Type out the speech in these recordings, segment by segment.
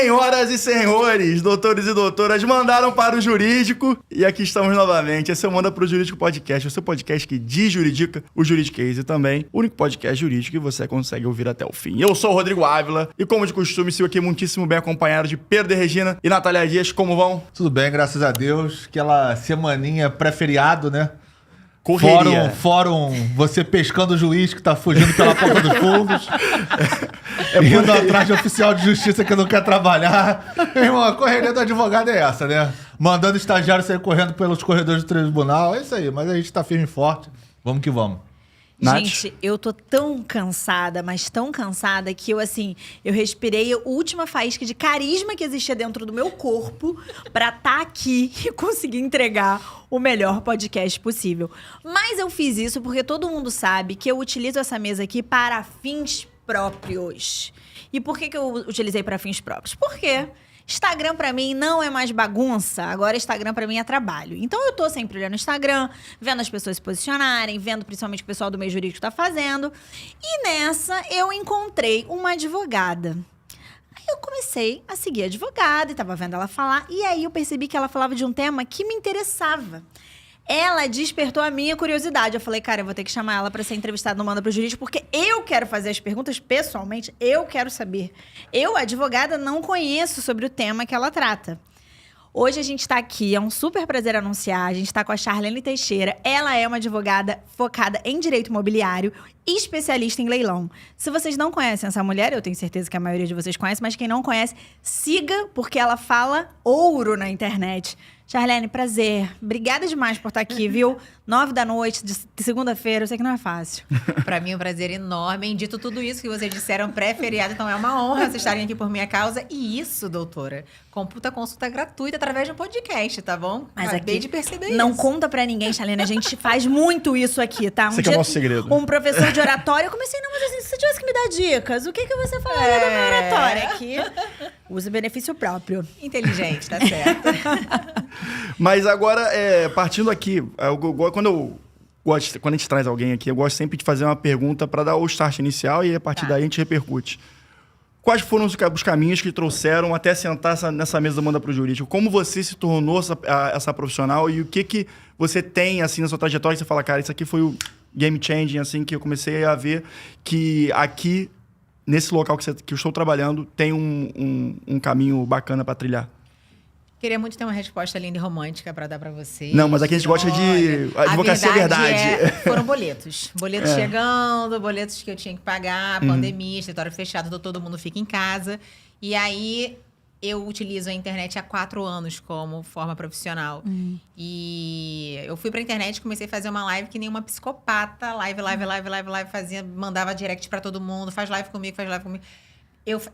Senhoras e senhores, doutores e doutoras, mandaram para o jurídico e aqui estamos novamente. Esse é o Manda pro Jurídico Podcast, o seu podcast que desjuridica o juridiquês e também o único podcast jurídico que você consegue ouvir até o fim. Eu sou o Rodrigo Ávila e, como de costume, sigo aqui muitíssimo bem acompanhado de Pedro de Regina e Natália Dias. Como vão? Tudo bem, graças a Deus. Aquela semaninha pré-feriado, né? Correria. Fórum, você pescando o juiz que tá fugindo pela porta dos fundos. Indo atrás de oficial de justiça que não quer trabalhar. Meu irmão, a correria do advogado é essa, né? Mandando estagiário sair correndo pelos corredores do tribunal. É isso aí, mas a gente tá firme e forte. Vamos que vamos. Nath? Gente, eu tô tão cansada, mas tão cansada que eu respirei a última faísca de carisma que existia dentro do meu corpo pra estar aqui e conseguir entregar o melhor podcast possível. Mas eu fiz isso porque todo mundo sabe que eu utilizo essa mesa aqui para fins próprios. E por que eu utilizei para fins próprios? Porque Instagram pra mim não é mais bagunça, agora Instagram pra mim é trabalho. Então eu tô sempre olhando o Instagram, vendo as pessoas se posicionarem, vendo principalmente o pessoal do meio jurídico tá fazendo. E nessa eu encontrei uma advogada. Aí eu comecei a seguir a advogada e tava vendo ela falar. E aí eu percebi que ela falava de um tema que me interessava. Ela despertou a minha curiosidade. Eu falei, cara, eu vou ter que chamar ela para ser entrevistada no Manda pro Jurídico, porque eu quero fazer as perguntas pessoalmente, eu quero saber. Eu, advogada, não conheço sobre o tema que ela trata. Hoje a gente está aqui, é um super prazer anunciar, a gente está com a Charlene Teixeira. Ela é uma advogada focada em direito imobiliário e especialista em leilão. Se vocês não conhecem essa mulher, eu tenho certeza que a maioria de vocês conhece, mas quem não conhece, siga, porque ela fala ouro na internet. Charlene, prazer. Obrigada demais por estar aqui, viu? 9 da noite, de segunda-feira, eu sei que não é fácil. Para mim é um prazer enorme. Dito tudo isso que vocês disseram pré-feriado, então é uma honra vocês estarem aqui por minha causa. E isso, doutora, computa consulta gratuita através de um podcast, tá bom? Mas acabei aqui de perceber não isso. conta pra ninguém, Charlene. A gente faz muito isso aqui, tá? Esse aqui é o nosso segredo. Um professor de oratória, eu comecei, não, mas assim, se você tivesse que me dar dicas, o que você falaria da minha oratória aqui? Usa benefício próprio. Inteligente, tá certo. Mas agora, partindo aqui, quando a gente traz alguém aqui, eu gosto sempre de fazer uma pergunta para dar o start inicial e a partir daí a gente repercute. Quais foram os caminhos que trouxeram até sentar nessa mesa do Manda pro Jurídico? Como você se tornou essa profissional e o que você tem assim na sua trajetória que você fala, cara, isso aqui foi o game changing, assim, que eu comecei a ver que aqui, nesse local que eu estou trabalhando, tem um caminho bacana para trilhar? Queria muito ter uma resposta linda e romântica para dar para vocês. Não, mas aqui a gente gosta de advocacia verdade. Foram boletos. Boletos chegando, boletos que eu tinha que pagar, pandemia, escritório fechado, todo mundo fica em casa. E aí eu utilizo a internet há 4 anos como forma profissional. E eu fui pra internet, comecei a fazer uma live que nem uma psicopata. Live, fazia, mandava direct para todo mundo, faz live comigo.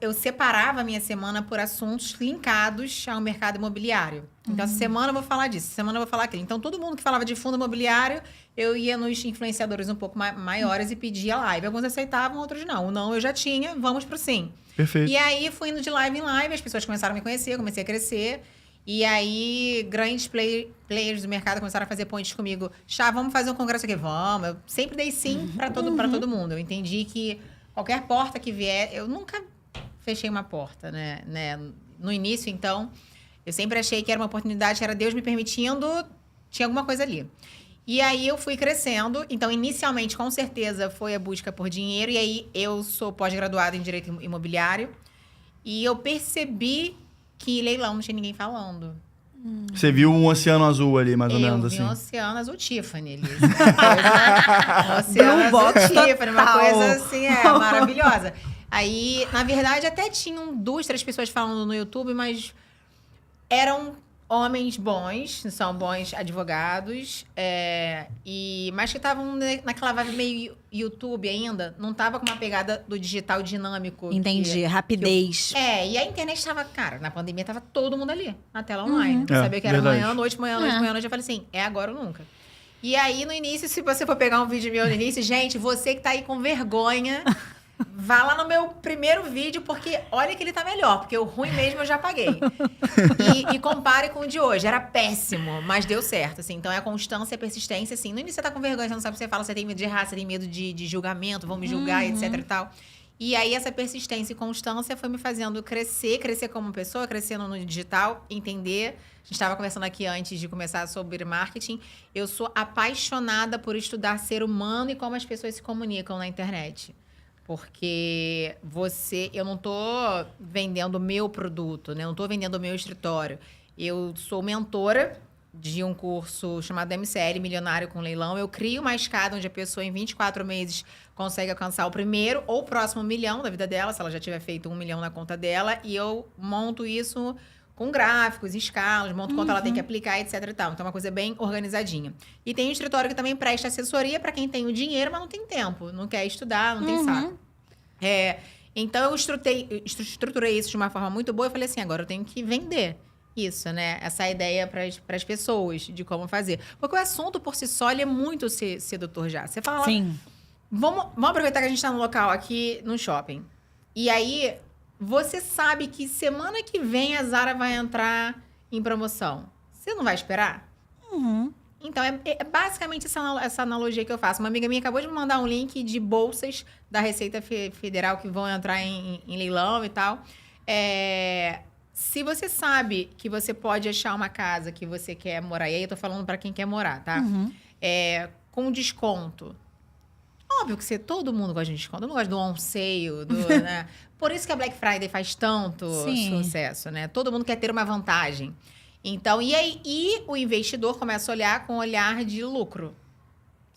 Eu separava a minha semana por assuntos linkados ao mercado imobiliário. Então, essa semana eu vou falar disso, essa semana eu vou falar aquilo. Então, todo mundo que falava de fundo imobiliário, eu ia nos influenciadores um pouco maiores e pedia live. Alguns aceitavam, outros não. O não eu já tinha, vamos pro sim. Perfeito. E aí, fui indo de live em live, as pessoas começaram a me conhecer, eu comecei a crescer. E aí, grandes players do mercado começaram a fazer pontes comigo. Chá, vamos fazer um congresso aqui? Vamos. Eu sempre dei sim para todo mundo. Eu entendi que qualquer porta que vier, eu nunca fechei uma porta, né? No início, então, eu sempre achei que era uma oportunidade, que era Deus me permitindo, tinha alguma coisa ali. E aí eu fui crescendo. Então, inicialmente, com certeza, foi a busca por dinheiro. E aí, eu sou pós-graduada em Direito Imobiliário. E eu percebi que leilão não tinha ninguém falando. Você viu um oceano azul ali, mais ou menos, assim? Eu vi um oceano azul Tiffany ali. Um oceano azul Tiffany, uma coisa assim, maravilhosa. Aí, na verdade, até tinham 2, 3 pessoas falando no YouTube, mas eram homens bons, são bons advogados, mas que estavam naquela vibe meio YouTube ainda, não tava com uma pegada do digital dinâmico. Entendi, rapidez. E a internet estava, cara, na pandemia tava todo mundo ali, na tela online. Sabia que era verdade. manhã, noite, manhã, noite. Eu falei assim, é agora ou nunca. E aí, no início, se você for pegar um vídeo meu no início, gente, você que tá aí com vergonha, vá lá no meu primeiro vídeo, porque olha que ele tá melhor, porque o ruim mesmo eu já paguei. E compare com o de hoje. Era péssimo, mas deu certo, assim. Então, é a constância, a persistência, assim. No início você tá com vergonha, você não sabe o que você fala, você tem medo de errar, você tem medo de julgamento, vão me julgar, etc e tal. E aí, essa persistência e constância foi me fazendo crescer como pessoa, crescendo no digital, entender. A gente estava conversando aqui antes de começar sobre marketing. Eu sou apaixonada por estudar ser humano e como as pessoas se comunicam na internet. Porque eu não estou vendendo o meu produto, né? Eu não estou vendendo o meu escritório. Eu sou mentora de um curso chamado MCL, Milionário com Leilão. Eu crio uma escada onde a pessoa, em 24 meses, consegue alcançar o primeiro ou o próximo milhão da vida dela, se ela já tiver feito 1 milhão na conta dela. E eu monto isso com gráficos, escalas, monto quanto ela tem que aplicar, etc e tal. Então, é uma coisa bem organizadinha. E tem um escritório que também presta assessoria para quem tem o dinheiro, mas não tem tempo. Não quer estudar, não tem saco. Então, eu estruturei isso de uma forma muito boa. Eu falei assim, agora eu tenho que vender isso, né? Essa ideia para as pessoas de como fazer. Porque o assunto por si só, ele é muito sedutor já. Você fala, Sim. Vamos aproveitar que a gente está no local aqui, no shopping. E aí, você sabe que semana que vem a Zara vai entrar em promoção. Você não vai esperar? Então, é basicamente essa analogia que eu faço. Uma amiga minha acabou de me mandar um link de bolsas da Receita Federal que vão entrar em leilão e tal. Se você sabe que você pode achar uma casa que você quer morar, e aí eu tô falando para quem quer morar, tá? Com desconto. Óbvio que todo mundo gosta de desconto. Eu não gosto do on sale, né? Por isso que a Black Friday faz tanto sucesso, né? Todo mundo quer ter uma vantagem. Então, e o investidor começa a olhar com um olhar de lucro.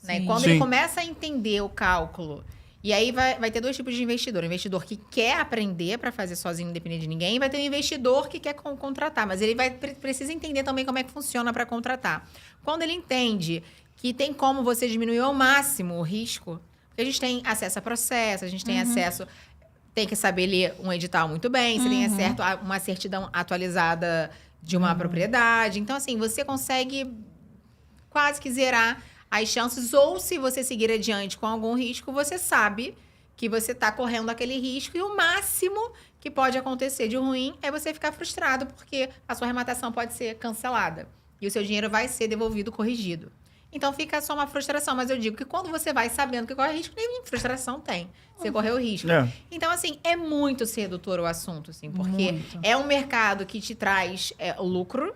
Né? E quando ele começa a entender o cálculo. E aí vai ter dois tipos de investidor. O investidor que quer aprender para fazer sozinho, independente de ninguém. E vai ter um investidor que quer contratar. Mas ele precisa entender também como é que funciona para contratar. Quando ele entende que tem como você diminuir ao máximo o risco, porque a gente tem acesso a processo, a gente tem acesso... Tem que saber ler um edital muito bem, se tem certo uma certidão atualizada de uma propriedade. Então, assim, você consegue quase que zerar as chances. Ou, se você seguir adiante com algum risco, você sabe que você está correndo aquele risco. E o máximo que pode acontecer de ruim é você ficar frustrado, porque a sua arrematação pode ser cancelada. E o seu dinheiro vai ser devolvido, corrigido. Então, fica só uma frustração. Mas eu digo que quando você vai sabendo que corre risco, nem frustração tem. Você correu risco. Então, assim, é muito sedutor o assunto, assim. Porque é um mercado que te traz lucro.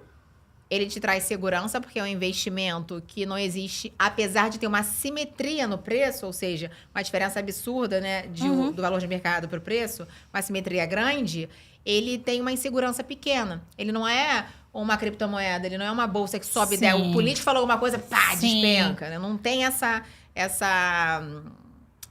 Ele te traz segurança, porque é um investimento que não existe, apesar de ter uma simetria no preço, ou seja, uma diferença absurda, né, do valor de mercado para o preço, uma simetria grande, ele tem uma insegurança pequena. Ele não é uma criptomoeda, ele não é uma bolsa que sobe e der. O político falou alguma coisa, pá, despenca. Né? Não tem essa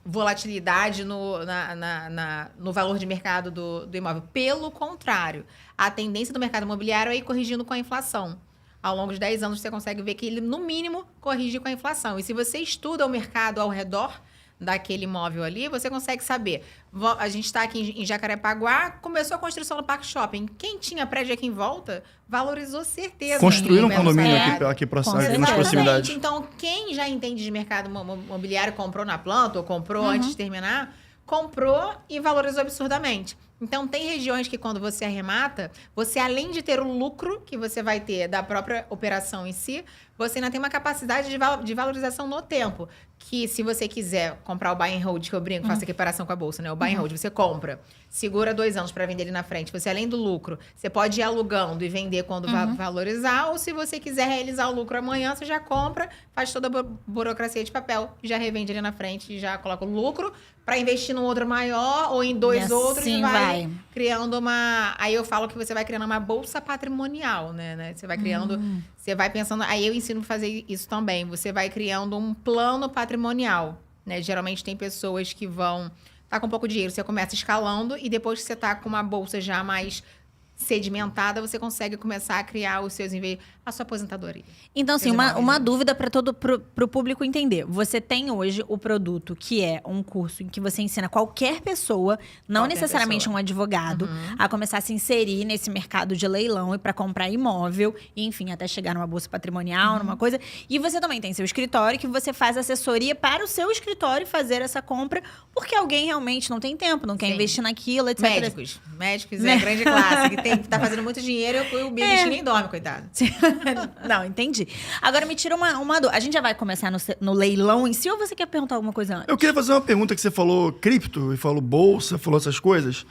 volatilidade no valor de mercado do imóvel. Pelo contrário, a tendência do mercado imobiliário é ir corrigindo com a inflação. Ao longo de 10 anos, você consegue ver que ele, no mínimo, corrige com a inflação. E se você estuda o mercado ao redor daquele imóvel ali, você consegue saber. A gente está aqui em Jacarepaguá, começou a construção do Parque Shopping. Quem tinha prédio aqui em volta, valorizou certeza. Construíram um condomínio aqui nas proximidades. Então, quem já entende de mercado imobiliário, comprou na planta ou comprou antes de terminar, comprou e valorizou absurdamente. Então, tem regiões que, quando você arremata, você, além de ter o lucro que você vai ter da própria operação em si, você ainda tem uma capacidade de valorização no tempo. Que, se você quiser comprar o buy and hold, que eu brinco, faço equiparação com a bolsa, né? O buy and hold, você compra, segura 2 anos para vender ele na frente. Você, além do lucro, você pode ir alugando e vender quando valorizar. Ou, se você quiser realizar o lucro amanhã, você já compra, faz toda a burocracia de papel e já revende ali na frente e já coloca o lucro para investir num outro maior ou em 2 outros e vai criando uma... Aí eu falo que você vai criando uma bolsa patrimonial, né? Você vai criando... Você vai pensando... Aí eu ensino a fazer isso também. Você vai criando um plano patrimonial, né? Geralmente tem pessoas que vão... Tá com pouco dinheiro, você começa escalando e depois que você tá com uma bolsa já mais sedimentada, você consegue começar a criar os seus a sua aposentadoria. Então, assim, uma dúvida para pro público entender. Você tem hoje o produto que é um curso em que você ensina qualquer pessoa, não necessariamente um advogado, a começar a se inserir nesse mercado de leilão e para comprar imóvel, e, enfim, até chegar numa bolsa patrimonial, numa coisa. E você também tem seu escritório, que você faz assessoria para o seu escritório fazer essa compra, porque alguém realmente não tem tempo, não quer investir naquilo, etc. Médicos é a grande classe. tá fazendo muito dinheiro e o bichinho nem dorme, coitado. Não, entendi. Agora me tira uma dúvida. A gente já vai começar no leilão em si ou você quer perguntar alguma coisa antes? Eu queria fazer uma pergunta que você falou cripto e falou bolsa, falou essas coisas.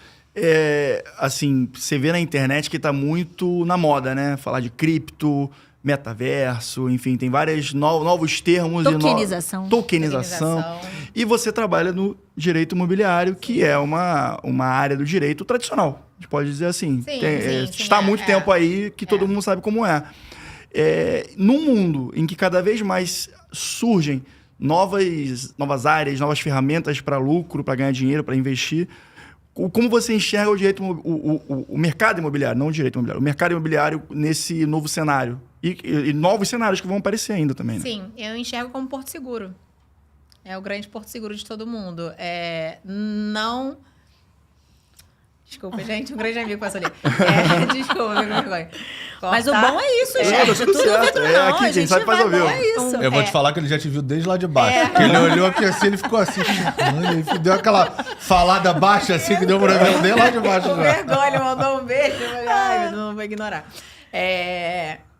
Assim, você vê na internet que tá muito na moda, né? Falar de cripto, metaverso, enfim, tem vários novos termos. Tokenização. Tokenização. E você trabalha no direito imobiliário, que é uma área do direito tradicional. A gente pode dizer assim. Sim, está há muito tempo aí que todo mundo sabe como é. Num mundo em que cada vez mais surgem novas áreas, novas ferramentas para lucro, para ganhar dinheiro, para investir, como você enxerga o mercado imobiliário, não o direito imobiliário, o mercado imobiliário nesse novo cenário? E novos cenários que vão aparecer ainda também, né? Sim, eu enxergo como porto seguro. É o grande porto seguro de todo mundo. Não... Desculpa, gente, um grande amigo passou ali. Desculpa, me vergonha. Mas o bom é isso, gente. Tá tudo certo. Não, Aqui, quem sabe faz ao vivo. É isso. Eu vou te falar que ele já te viu desde lá de baixo. Ele olhou aqui assim, ele ficou assim, ele deu aquela falada baixa assim, que deu pra ver desde lá de baixo. Com vergonha, mandou um beijo. Ai, não vou ignorar.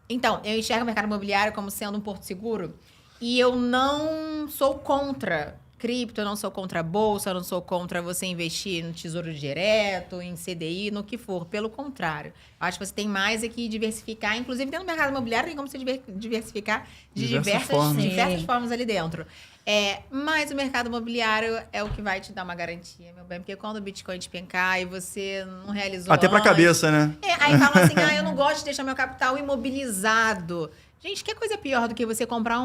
Então, eu enxergo o mercado imobiliário como sendo um porto seguro e eu não sou contra cripto, eu não sou contra a bolsa, eu não sou contra você investir no Tesouro Direto, em CDI, no que for. Pelo contrário. Acho que você tem mais que diversificar. Inclusive, dentro do mercado imobiliário, tem como você diversificar de diversas formas ali dentro. Mas o mercado imobiliário é o que vai te dar uma garantia, meu bem. Porque quando o Bitcoin despencar e você não realizou Até pra cabeça, né? Aí falam assim, eu não gosto de deixar meu capital imobilizado. Gente, que coisa pior do que você comprar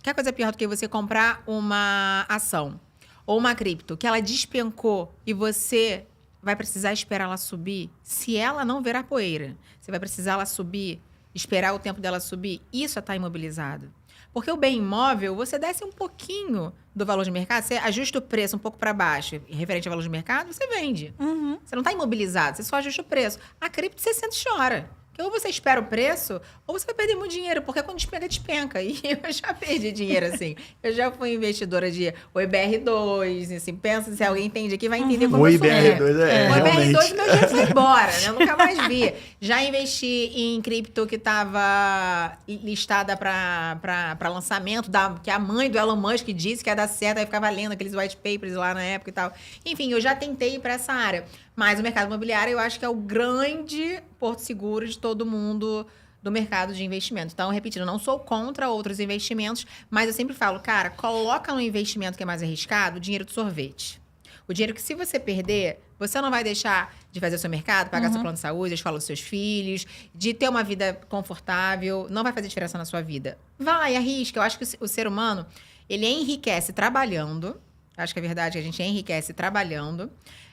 que coisa pior do que você comprar uma ação ou uma cripto que ela despencou e você vai precisar esperar ela subir? Se ela não virar poeira, você vai precisar ela subir, esperar o tempo dela subir? Isso é estar imobilizado. Porque o bem imóvel, você desce um pouquinho do valor de mercado, você ajusta o preço um pouco para baixo, referente ao valor de mercado, você vende. Você não está imobilizado, você só ajusta o preço. A cripto, você senta e chora. Ou você espera o preço, ou você vai perder muito dinheiro, porque quando despenca, despenca. E eu já perdi dinheiro, assim. Eu já fui investidora de OIBR2, assim, pensa, se alguém entende aqui, vai entender como eu sou. OIBR2 O OIBR2, meu dinheiro foi embora, né? Eu nunca mais vi. Já investi em cripto que estava listada para lançamento, que a mãe do Elon Musk disse que ia dar certo, aí ficava lendo aqueles white papers lá na época e tal. Enfim, eu já tentei ir para essa área. Mas o mercado imobiliário, eu acho que é o grande porto seguro de todo mundo do mercado de investimento. Então, repetindo, não sou contra outros investimentos, mas eu sempre falo, cara, coloca no investimento que é mais arriscado o dinheiro do sorvete. O dinheiro que, se você perder, você não vai deixar de fazer o seu mercado, pagar seu plano de saúde, a escola dos seus filhos, de ter uma vida confortável, não vai fazer diferença na sua vida. Vai, arrisca. Eu acho que o ser humano, ele enriquece trabalhando. Acho que é verdade que a gente enriquece trabalhando.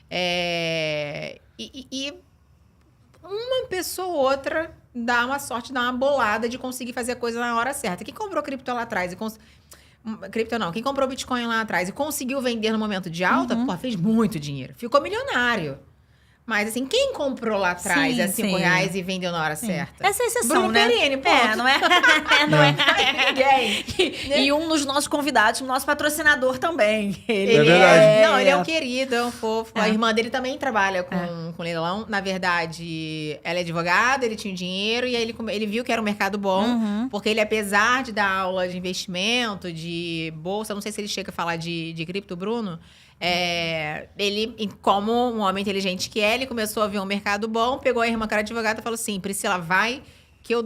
E uma pessoa ou outra dá uma sorte, dá uma bolada de conseguir fazer a coisa na hora certa. Quem comprou cripto lá atrás cripto não, quem comprou Bitcoin lá atrás e conseguiu vender no momento de alta, fez muito dinheiro. Ficou milionário. Mas, assim, quem comprou lá atrás a R$5 e vendeu na hora certa? Essa é a exceção, Bruno né? Perini, ponto. Não é ninguém. E um dos nossos convidados, nosso patrocinador também. É verdade. Não, ele é um querido, é um fofo. A irmã dele também trabalha com leilão. Na verdade, ela é advogada, ele tinha dinheiro e aí ele viu que era um mercado bom. Porque ele, apesar de dar aula de investimento, de bolsa, não sei se ele chega a falar de cripto, Bruno... ele, como um homem inteligente que é, ele começou a ver um mercado bom, pegou a irmã que era advogada e falou assim, Priscila, vai que eu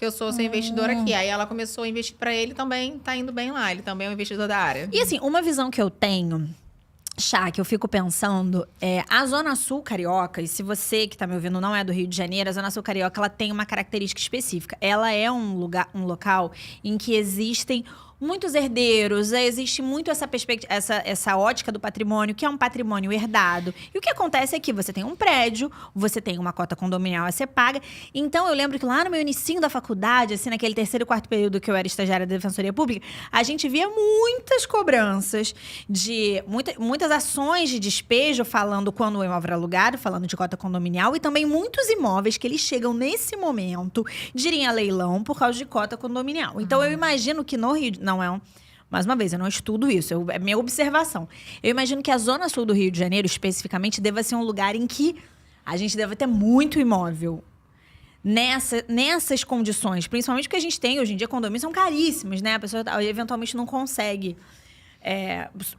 sou seu investidor aqui. Aí ela começou a investir para ele, também tá indo bem lá, ele também é um investidor da área. E assim, uma visão que eu tenho, Chá, que eu fico pensando, a Zona Sul Carioca, e se você que tá me ouvindo não é do Rio de Janeiro, a Zona Sul Carioca, ela tem uma característica específica. Ela é um local em que existem muitos herdeiros, existe muito essa perspectiva, essa ótica do patrimônio, que é um patrimônio herdado. E o que acontece é que você tem um prédio, você tem uma cota condominial a ser paga. Então, eu lembro que lá no meu inicinho da faculdade, assim, naquele 3º e 4º período que eu era estagiária da Defensoria Pública, a gente via muitas cobranças de muitas ações de despejo, falando quando o imóvel era alugado, falando de cota condominial, e também muitos imóveis que eles chegam nesse momento de irem a leilão por causa de cota condominial. Então, eu imagino que no Rio... Mais uma vez, eu não estudo isso, é minha observação. Eu imagino que a Zona Sul do Rio de Janeiro, especificamente, deva ser um lugar em que a gente deve ter muito imóvel nessas condições. Principalmente porque a gente tem, hoje em dia, condomínios são caríssimos, né? A pessoa eventualmente não consegue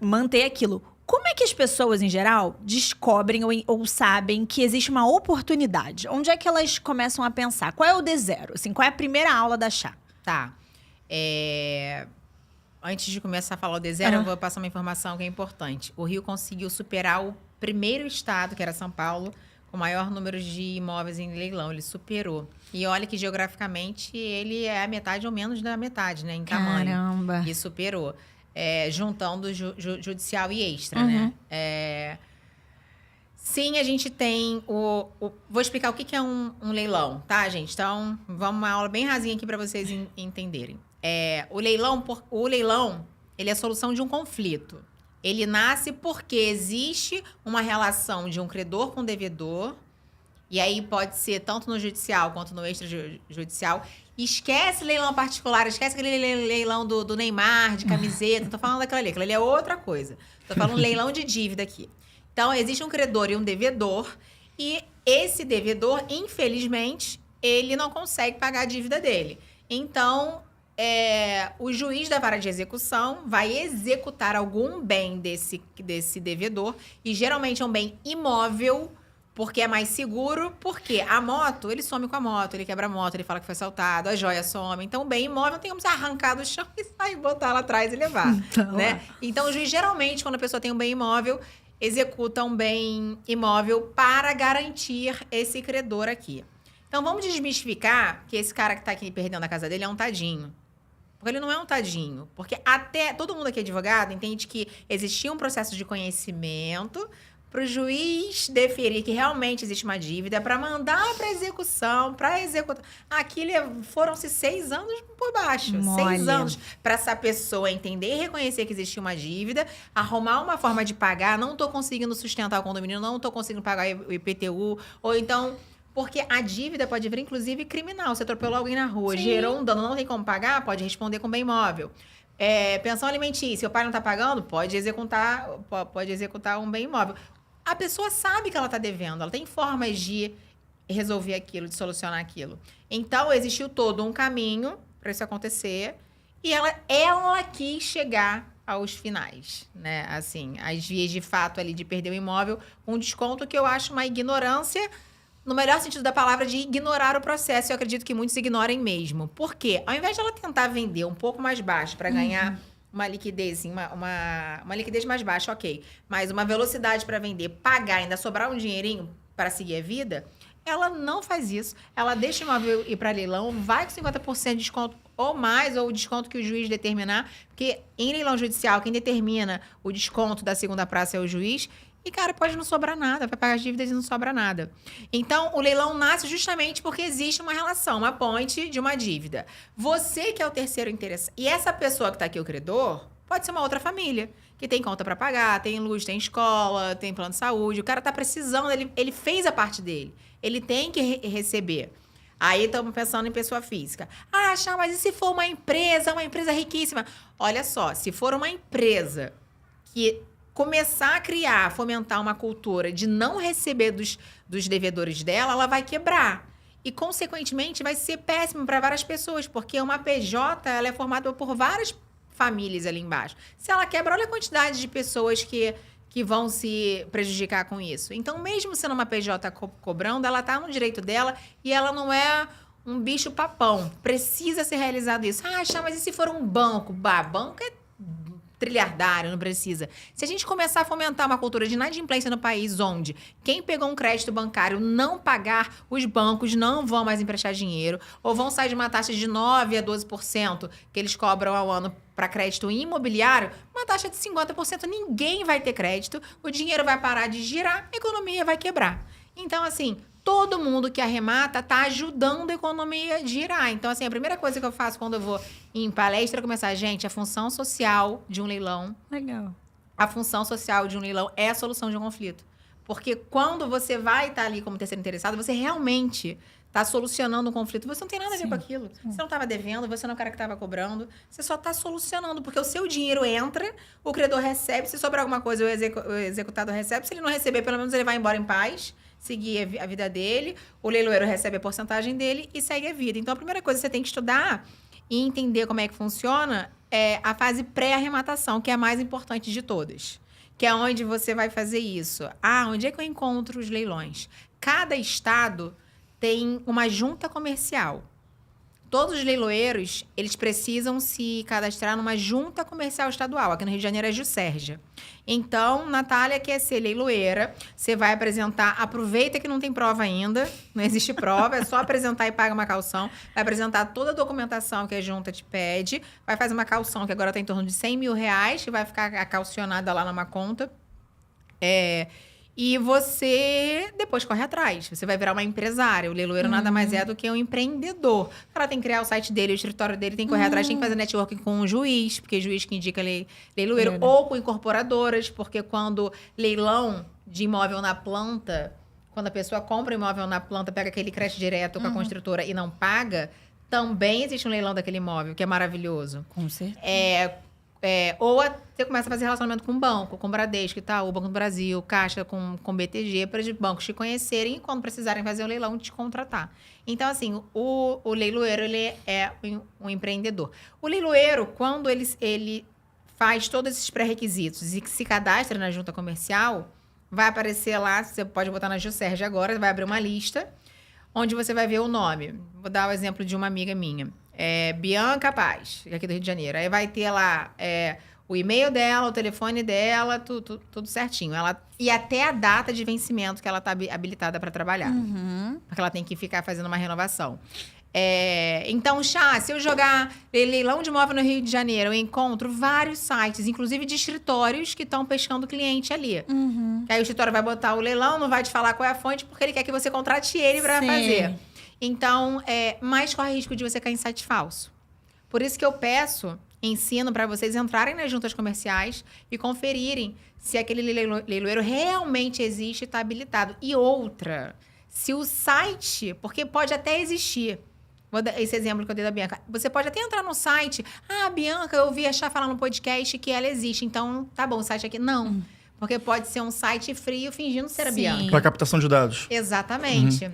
manter aquilo. Como é que as pessoas, em geral, descobrem ou sabem que existe uma oportunidade? Onde é que elas começam a pensar? Qual é o D0? Assim, qual é a primeira aula da chá? Tá. Antes de começar a falar o D0, eu vou passar uma informação que é importante. O Rio conseguiu superar o primeiro estado, que era São Paulo, com o maior número de imóveis em leilão. Ele superou. E olha que, geograficamente, ele é a metade ou menos da metade, né? Em tamanho. Caramba! E superou. Juntando judicial e extra, né? Sim, a gente tem Vou explicar o que é um leilão, tá, gente? Então, vamos uma aula bem rasinha aqui para vocês entenderem. O leilão, ele é a solução de um conflito. Ele nasce porque existe uma relação de um credor com devedor, e aí pode ser tanto no judicial quanto no extrajudicial. Esquece leilão particular, esquece aquele leilão do Neymar, de camiseta. Não tô falando daquilo ali, aquilo ali é outra coisa. Tô falando leilão de dívida aqui. Então, existe um credor e um devedor, e esse devedor, infelizmente, ele não consegue pagar a dívida dele. Então, o juiz da vara de execução vai executar algum bem desse devedor, e geralmente é um bem imóvel, porque é mais seguro, porque a moto, ele some com a moto, ele quebra a moto, ele fala que foi assaltado, a joia some. Então, o bem imóvel tem como você arrancar do chão e sair, botar lá atrás e levar, né? Então, o juiz, geralmente, quando a pessoa tem um bem imóvel, executa um bem imóvel para garantir esse credor aqui. Então, vamos desmistificar que esse cara que está aqui perdendo a casa dele é um tadinho. Porque ele não é um tadinho. Porque até todo mundo aqui é advogado entende que existia um processo de conhecimento para o juiz deferir que realmente existe uma dívida, para mandar para execução, para executar. Aqui foram-se 6 anos por baixo. Mole. 6 anos para essa pessoa entender e reconhecer que existia uma dívida, arrumar uma forma de pagar. Não estou conseguindo sustentar o condomínio, não estou conseguindo pagar o IPTU, ou então... Porque a dívida pode vir, inclusive, criminal. Você atropelou alguém na rua, gerou um dano, não tem como pagar, pode responder com bem imóvel. Pensão alimentícia, o pai não está pagando, pode executar um bem imóvel. A pessoa sabe que ela está devendo, ela tem formas de resolver aquilo, de solucionar aquilo. Então, existiu todo um caminho para isso acontecer, e ela quis chegar aos finais, né? Assim, as vias de fato ali de perder o imóvel, um desconto que eu acho uma ignorância, no melhor sentido da palavra, de ignorar o processo. Eu acredito que muitos ignorem mesmo. Por quê? Ao invés de ela tentar vender um pouco mais baixo para ganhar uma liquidez, uma liquidez mais baixa, ok, mas uma velocidade para vender, pagar, ainda sobrar um dinheirinho para seguir a vida, ela não faz isso. Ela deixa o imóvel ir para leilão, vai com 50% de desconto ou mais, ou o desconto que o juiz determinar, porque em leilão judicial, quem determina o desconto da segunda praça é o juiz. E, cara, pode não sobrar nada, vai pagar as dívidas e não sobra nada. Então, o leilão nasce justamente porque existe uma relação, uma ponte de uma dívida. Você que é o terceiro interessado. E essa pessoa que está aqui, o credor, pode ser uma outra família, que tem conta para pagar, tem luz, tem escola, tem plano de saúde. O cara está precisando, ele fez a parte dele. Ele tem que receber. Aí estamos pensando em pessoa física. Ah, Chá, mas e se for uma empresa riquíssima? Olha só, se for uma empresa que começar a criar, fomentar uma cultura de não receber dos devedores dela, ela vai quebrar. E, consequentemente, vai ser péssimo para várias pessoas, porque uma PJ ela é formada por várias famílias ali embaixo. Se ela quebra, olha a quantidade de pessoas que vão se prejudicar com isso. Então, mesmo sendo uma PJ cobrando, ela está no direito dela e ela não é um bicho papão. Precisa ser realizado isso. Ah, Chá, mas e se for um banco? Banco é trilhardário, não precisa. Se a gente começar a fomentar uma cultura de inadimplência no país, onde quem pegou um crédito bancário não pagar, os bancos não vão mais emprestar dinheiro, ou vão sair de uma taxa de 9% a 12% que eles cobram ao ano para crédito imobiliário, uma taxa de 50%, ninguém vai ter crédito, o dinheiro vai parar de girar, a economia vai quebrar. Então, assim, todo mundo que arremata está ajudando a economia a girar. Então, assim, a primeira coisa que eu faço quando eu vou em palestra é começar, gente, a função social de um leilão. Legal. A função social de um leilão é a solução de um conflito. Porque quando você vai estar ali como terceiro interessado, você realmente está solucionando um conflito. Você não tem nada a ver com aquilo. Você não estava devendo, você não é o cara que estava cobrando. Você só está solucionando, porque o seu dinheiro entra, o credor recebe, se sobrar alguma coisa, o executado recebe. Se ele não receber, pelo menos ele vai embora em paz. seguir a vida dele, o leiloeiro recebe a porcentagem dele e segue a vida. Então, a primeira coisa que você tem que estudar e entender como é que funciona é a fase pré-arrematação, que é a mais importante de todas. Que é onde você vai fazer isso. Onde é que eu encontro os leilões? Cada estado tem uma junta comercial. Todos os leiloeiros, eles precisam se cadastrar numa junta comercial estadual. Aqui no Rio de Janeiro é Juscerja. Então, Natália quer ser leiloeira. Você vai apresentar... Aproveita que não tem prova ainda. Não existe prova. É só apresentar e paga uma caução. Vai apresentar toda a documentação que a junta te pede. Vai fazer uma caução, que agora está em torno de R$100 mil, que vai ficar calcionada lá numa conta. E você depois corre atrás. Você vai virar uma empresária. O leiloeiro nada mais é do que um empreendedor. O cara tem que criar o site dele, o escritório dele, tem que correr atrás, tem que fazer networking com o juiz, porque é juiz que indica leiloeiro, ou com incorporadoras, porque quando leilão de imóvel na planta, quando a pessoa compra imóvel na planta, pega aquele crédito direto com a construtora e não paga, também existe um leilão daquele imóvel, que é maravilhoso. Com certeza. Ou você começa a fazer relacionamento com o banco, com o Bradesco, Itaú, Banco do Brasil, Caixa, com BTG, para os bancos te conhecerem e, quando precisarem fazer o leilão, te contratar. Então, assim, o leiloeiro, ele é um empreendedor. O leiloeiro, quando ele faz todos esses pré-requisitos e se cadastra na junta comercial, vai aparecer lá, você pode botar na Juscerja agora, vai abrir uma lista, onde você vai ver o nome. Vou dar o exemplo de uma amiga minha. Bianca Paz, aqui do Rio de Janeiro. Aí vai ter lá o e-mail dela, o telefone dela, tudo certinho. E até a data de vencimento que ela está habilitada para trabalhar. Porque ela tem que ficar fazendo uma renovação. Então, se eu jogar leilão de imóvel no Rio de Janeiro, eu encontro vários sites, inclusive de escritórios que estão pescando cliente ali. Aí o escritório vai botar o leilão, não vai te falar qual é a fonte, porque ele quer que você contrate ele para fazer. Então, mais corre risco de você cair em site falso. Por isso que eu ensino para vocês entrarem nas juntas comerciais e conferirem se aquele leiloeiro realmente existe e está habilitado. E outra, se o site, porque pode até existir, vou dar esse exemplo que eu dei da Bianca, você pode até entrar no site, Bianca, eu ouvi a Chá falar no podcast que ela existe, então tá bom, o site aqui. Não. Porque pode ser um site frio fingindo ser a Bianca. Para captação de dados. Exatamente.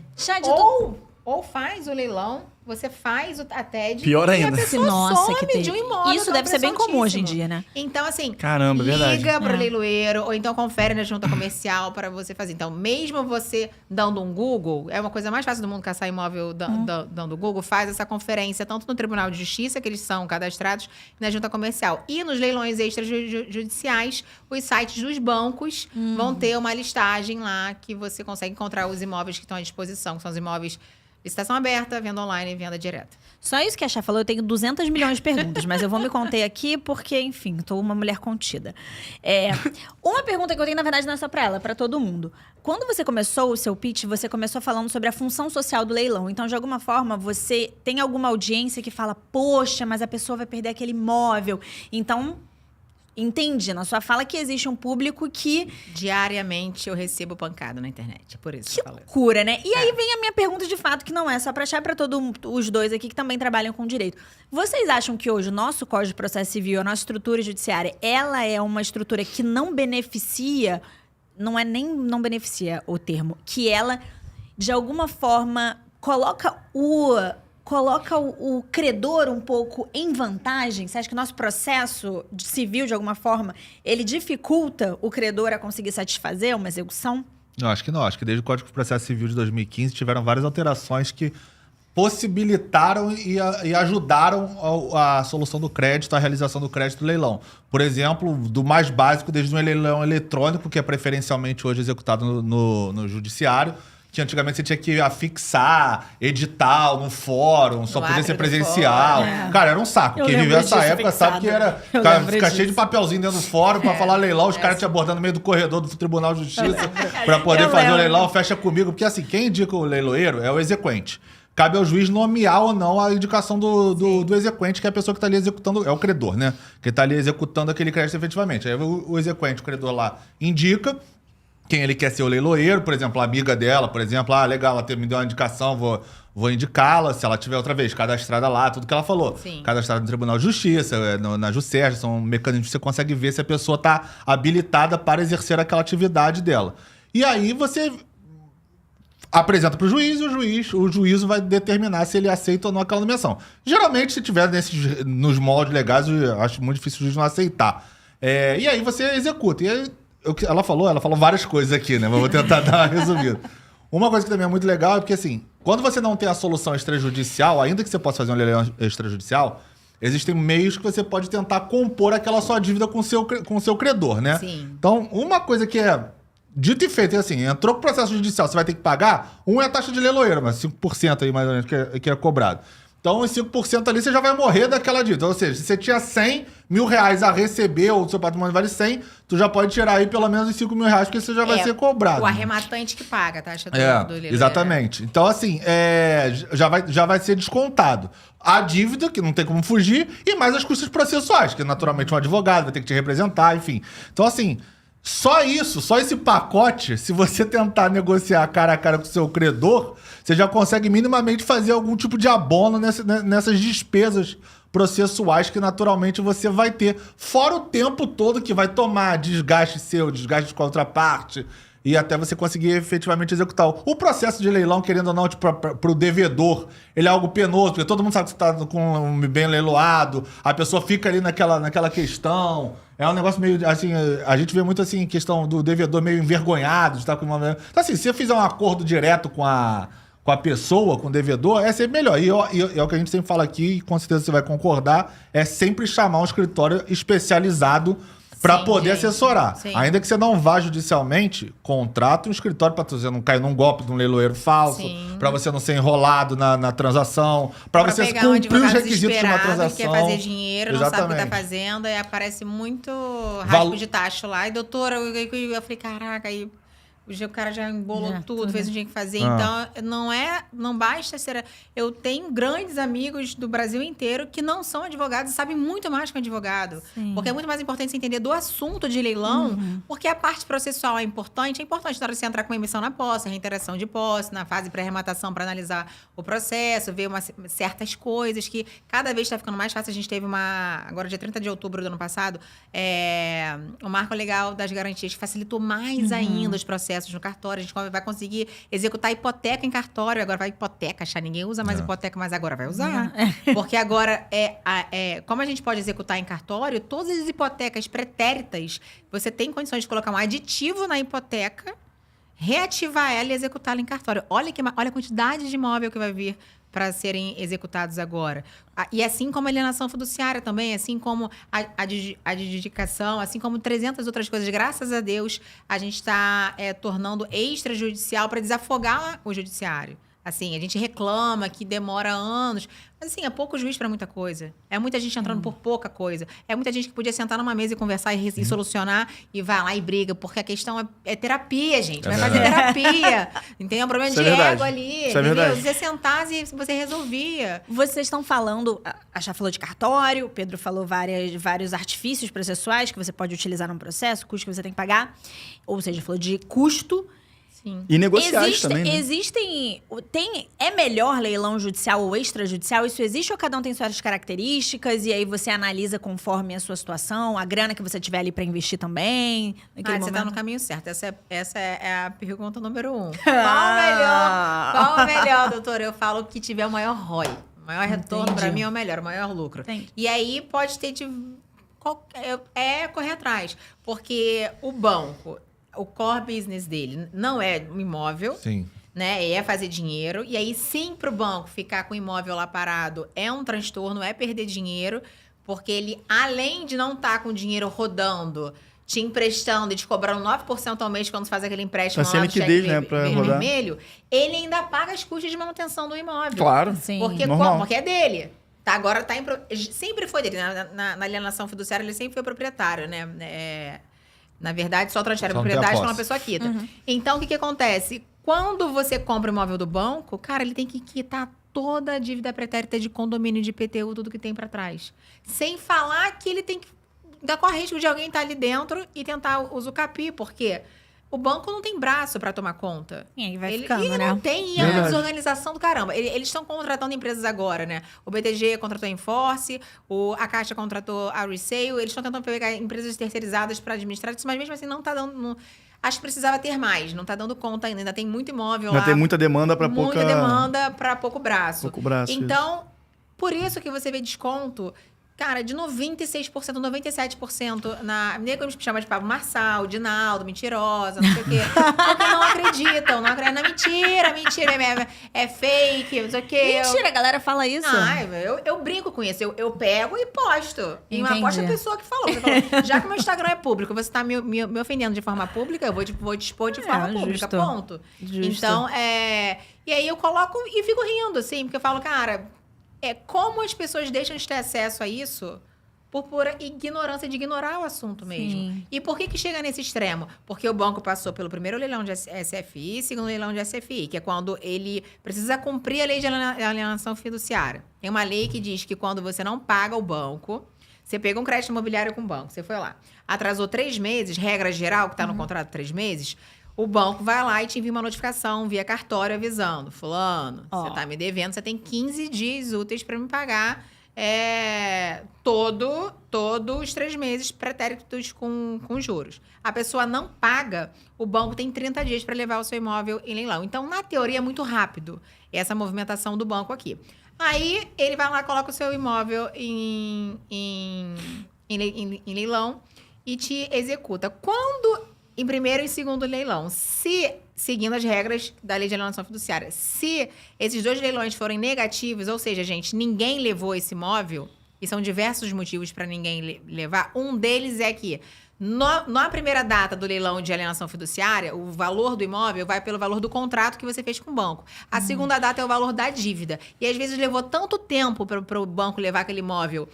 Ou faz o leilão, você faz a TED. Pior ainda. E a pessoa some de um imóvel. Isso deve ser bem comum hoje em dia, né? Então, assim, caramba, verdade. Liga para o leiloeiro, ou então confere na junta comercial para você fazer. Então, mesmo você dando um Google, é uma coisa mais fácil do mundo caçar imóvel dando Google, faz essa conferência tanto no Tribunal de Justiça, que eles são cadastrados, na junta comercial. E nos leilões extrajudiciais, os sites dos bancos vão ter uma listagem lá que você consegue encontrar os imóveis que estão à disposição, que são os imóveis licitação aberta, venda online e venda direta. Só isso que a Chá falou, eu tenho 200 milhões de perguntas, mas eu vou me conter aqui porque, enfim, tô uma mulher contida. Uma pergunta que eu tenho, na verdade, não é só pra ela, é pra todo mundo. Quando você começou o seu pitch, você começou falando sobre a função social do leilão. Então, de alguma forma, você tem alguma audiência que fala, poxa, mas a pessoa vai perder aquele imóvel. Então, entendi na sua fala que existe um público que... Diariamente eu recebo pancada na internet, por isso que loucura, né? E aí vem a minha pergunta de fato, que não é só pra Chá, é pra todos os dois aqui que também trabalham com direito. Vocês acham que hoje o nosso Código de Processo Civil, a nossa estrutura judiciária, ela é uma estrutura que não beneficia, não é nem não beneficia o termo, que ela, de alguma forma, coloca o credor um pouco em vantagem? Você acha que o nosso processo civil, de alguma forma, ele dificulta o credor a conseguir satisfazer uma execução? Não, acho que não. Acho que desde o Código de Processo Civil de 2015 tiveram várias alterações que possibilitaram e ajudaram a solução do crédito, a realização do crédito do leilão. Por exemplo, do mais básico, desde um leilão eletrônico, que é preferencialmente hoje executado no judiciário, que antigamente você tinha que afixar edital no fórum, só podia ser presencial. Cara, era um saco. Quem viveu essa época sabe que era ficar cheio de papelzinho dentro do fórum pra falar leilão, os caras te abordando no meio do corredor do Tribunal de Justiça pra poder fazer o leilão, fecha comigo. Porque assim, quem indica o leiloeiro é o exequente. Cabe ao juiz nomear ou não a indicação do exequente, que é a pessoa que está ali executando, é o credor, né? Que está ali executando aquele crédito efetivamente. Aí o exequente, o credor lá, indica quem ele quer ser o leiloeiro, por exemplo, a amiga dela, por exemplo, legal, ela me deu uma indicação, vou indicá-la, se ela tiver outra vez, cadastrada lá, tudo que ela falou. Sim. Cadastrada no Tribunal de Justiça, na Juscerja, são mecanismos que você consegue ver se a pessoa está habilitada para exercer aquela atividade dela. E aí você apresenta para o juiz e o juízo vai determinar se ele aceita ou não aquela nomeação. Geralmente, se tiver nos moldes legais, eu acho muito difícil o juiz não aceitar. E aí você executa. E aí, ela falou várias coisas aqui, né? Mas vou tentar dar uma resumida. Uma coisa que também é muito legal é porque, assim, quando você não tem a solução extrajudicial, ainda que você possa fazer um leilão extrajudicial, existem meios que você pode tentar compor aquela sua dívida com o seu credor, né? Sim. Então, uma coisa que é dito e feito é assim, entrou pro processo judicial, você vai ter que pagar, é a taxa de leiloeiro, mas 5% aí mais ou menos que é cobrado. Então, os 5% ali, você já vai morrer daquela dívida. Ou seja, se você tinha 100 mil reais a receber, ou o seu patrimônio vale 100, tu já pode tirar aí pelo menos os 5 mil reais, porque você já vai ser cobrado. O arrematante que paga a taxa do leiloeiro. Exatamente. Então, assim, já vai ser descontado a dívida, que não tem como fugir, e mais as custas processuais, que naturalmente um advogado vai ter que te representar, enfim. Então, assim, só esse pacote, se você tentar negociar cara a cara com o seu credor, você já consegue minimamente fazer algum tipo de abono nessas despesas processuais que naturalmente você vai ter. Fora o tempo todo que vai tomar desgaste seu, desgaste de contraparte, e até você conseguir efetivamente executar. O processo de leilão, querendo ou não, tipo, para o devedor, ele é algo penoso, porque todo mundo sabe que você está com um bem leiloado, a pessoa fica ali naquela questão. É um negócio meio, assim, a gente vê muito, assim, questão do devedor meio envergonhado de estar com uma... Então, assim, se você fizer um acordo direto com a pessoa, com o devedor, é sempre melhor. E é o que a gente sempre fala aqui, e com certeza você vai concordar, é sempre chamar um escritório especializado para poder assessorar. Sim. Ainda que você não vá judicialmente, contrata um escritório para você não cair num golpe de um leiloeiro falso, para você não ser enrolado na transação, para você cumprir os requisitos de uma transação. Que quer fazer dinheiro, não sabe o que tá fazendo, e aparece muito rasgo de taxa lá. E doutora, eu falei, caraca, aí... O cara já embolou tudo, fez o que tinha que fazer. Então, não basta ser... Eu tenho grandes amigos do Brasil inteiro que não são advogados e sabem muito mais que um advogado. Sim. Porque é muito mais importante você entender do assunto de leilão, porque a parte processual é importante. É importante na hora de você entrar com emissão na posse, reiteração de posse, na fase pré-arrematação para analisar o processo, ver certas coisas que cada vez está ficando mais fácil. A gente teve agora dia 30 de outubro do ano passado, o marco legal das garantias que facilitou mais ainda os processos no cartório, a gente vai conseguir executar hipoteca em cartório, agora vai hipoteca, ninguém usa mais hipoteca, mas agora vai usar. Porque agora, como a gente pode executar em cartório, todas as hipotecas pretéritas, você tem condições de colocar um aditivo na hipoteca, reativar ela e executá-la em cartório. Olha a quantidade de imóvel que vai vir para serem executados agora. E assim como a alienação fiduciária também, assim como a adjudicação, assim como 300 outras coisas, graças a Deus, a gente está tornando extrajudicial para desafogar o judiciário. Assim, a gente reclama que demora anos, mas assim, é pouco juiz para muita coisa. É muita gente entrando por pouca coisa. É muita gente que podia sentar numa mesa e conversar e solucionar e vai lá e briga, porque a questão é terapia, gente. Vai fazer terapia. Entendeu? É um problema de ego ali. Isso é verdade. Você sentasse e você resolvia. Vocês estão falando, a Chá falou de cartório, o Pedro falou vários artifícios processuais que você pode utilizar num processo, custo que você tem que pagar. Ou seja, falou de custo. Sim. E negociais também, né? É melhor leilão judicial ou extrajudicial? Isso existe ou cada um tem suas características e aí você analisa conforme a sua situação, a grana que você tiver ali para investir também? Você tá no caminho certo. Essa é a pergunta número 1. Qual o melhor, doutora? Eu falo que tiver o maior ROI. O maior retorno para mim é o melhor, o maior lucro. Entendi. E aí pode ter... correr atrás. Porque o banco... O core business dele não é um imóvel, sim, né? É fazer dinheiro. E aí, sim, para o banco ficar com o imóvel lá parado é um transtorno, é perder dinheiro, porque ele, além de não estar com o dinheiro rodando, te emprestando e te cobrando 9% ao mês quando você faz aquele empréstimo lá no cheque vermelho, ele ainda paga as custas de manutenção do imóvel. Claro, sim. Porque é dele. Agora sempre foi dele. Na alienação fiduciária, ele sempre foi proprietário, né? Na verdade, só transfere a propriedade quando uma pessoa quita. Então, o que acontece? Quando você compra o imóvel do banco, cara, ele tem que quitar toda a dívida pretérita de condomínio, de IPTU, tudo que tem para trás. Sem falar que ele tem que dar com o risco de alguém estar ali dentro e tentar usucapi, porque o banco não tem braço para tomar conta. E aí vai ficando, ele né? não tem, e é uma Verdade. desorganização do caramba. Eles estão contratando empresas agora, né? O BTG contratou a Enforce, a Caixa contratou a Resale, eles estão tentando pegar empresas terceirizadas para administrar isso, mas mesmo assim não tá dando... Acho que precisava ter mais, não tá dando conta ainda tem muito imóvel lá. Já tem muita demanda para pouca... Muita demanda para pouco braço. Pouco braço, Então, por isso que você vê desconto, cara, de 96%, 97% na... Nego me chama de Pablo Marçal, Dinaldo, mentirosa, não sei o quê. Porque não acreditam, não acreditam. Mentira, é fake, não sei o quê. Mentira, a galera fala isso. Eu brinco com isso. Eu pego e posto. E uma Entendi. aposta a pessoa que falou. Você falou, já que meu Instagram é público, você tá me ofendendo de forma pública, eu vou te expor de forma pública, justo. ponto. Justo. Então, E aí eu coloco e fico rindo, assim, porque eu falo, cara, como as pessoas deixam de ter acesso a isso por pura ignorância de ignorar o assunto mesmo. Sim. E por que chega nesse extremo? Porque o banco passou pelo primeiro leilão de SFI e segundo leilão de SFI, que é quando ele precisa cumprir a lei de alienação fiduciária. Tem uma lei que diz que quando você não paga o banco, você pegou um crédito imobiliário com o banco, você foi lá, atrasou 3 meses, regra geral, que está no contrato 3 meses, o banco vai lá e te envia uma notificação via cartório avisando, fulano, você está me devendo, você tem 15 dias úteis para me pagar todos os 3 meses pretéritos com juros. A pessoa não paga, o banco tem 30 dias para levar o seu imóvel em leilão. Então, na teoria, é muito rápido essa movimentação do banco aqui. Aí, ele vai lá, coloca o seu imóvel em leilão e te executa. Quando... Em primeiro e segundo leilão, seguindo as regras da lei de alienação fiduciária, se esses 2 leilões forem negativos, ou seja, gente, ninguém levou esse imóvel, e são diversos motivos para ninguém levar, um deles é que na primeira data do leilão de alienação fiduciária, o valor do imóvel vai pelo valor do contrato que você fez com o banco. A segunda data é o valor da dívida. E às vezes levou tanto tempo para o banco levar aquele imóvel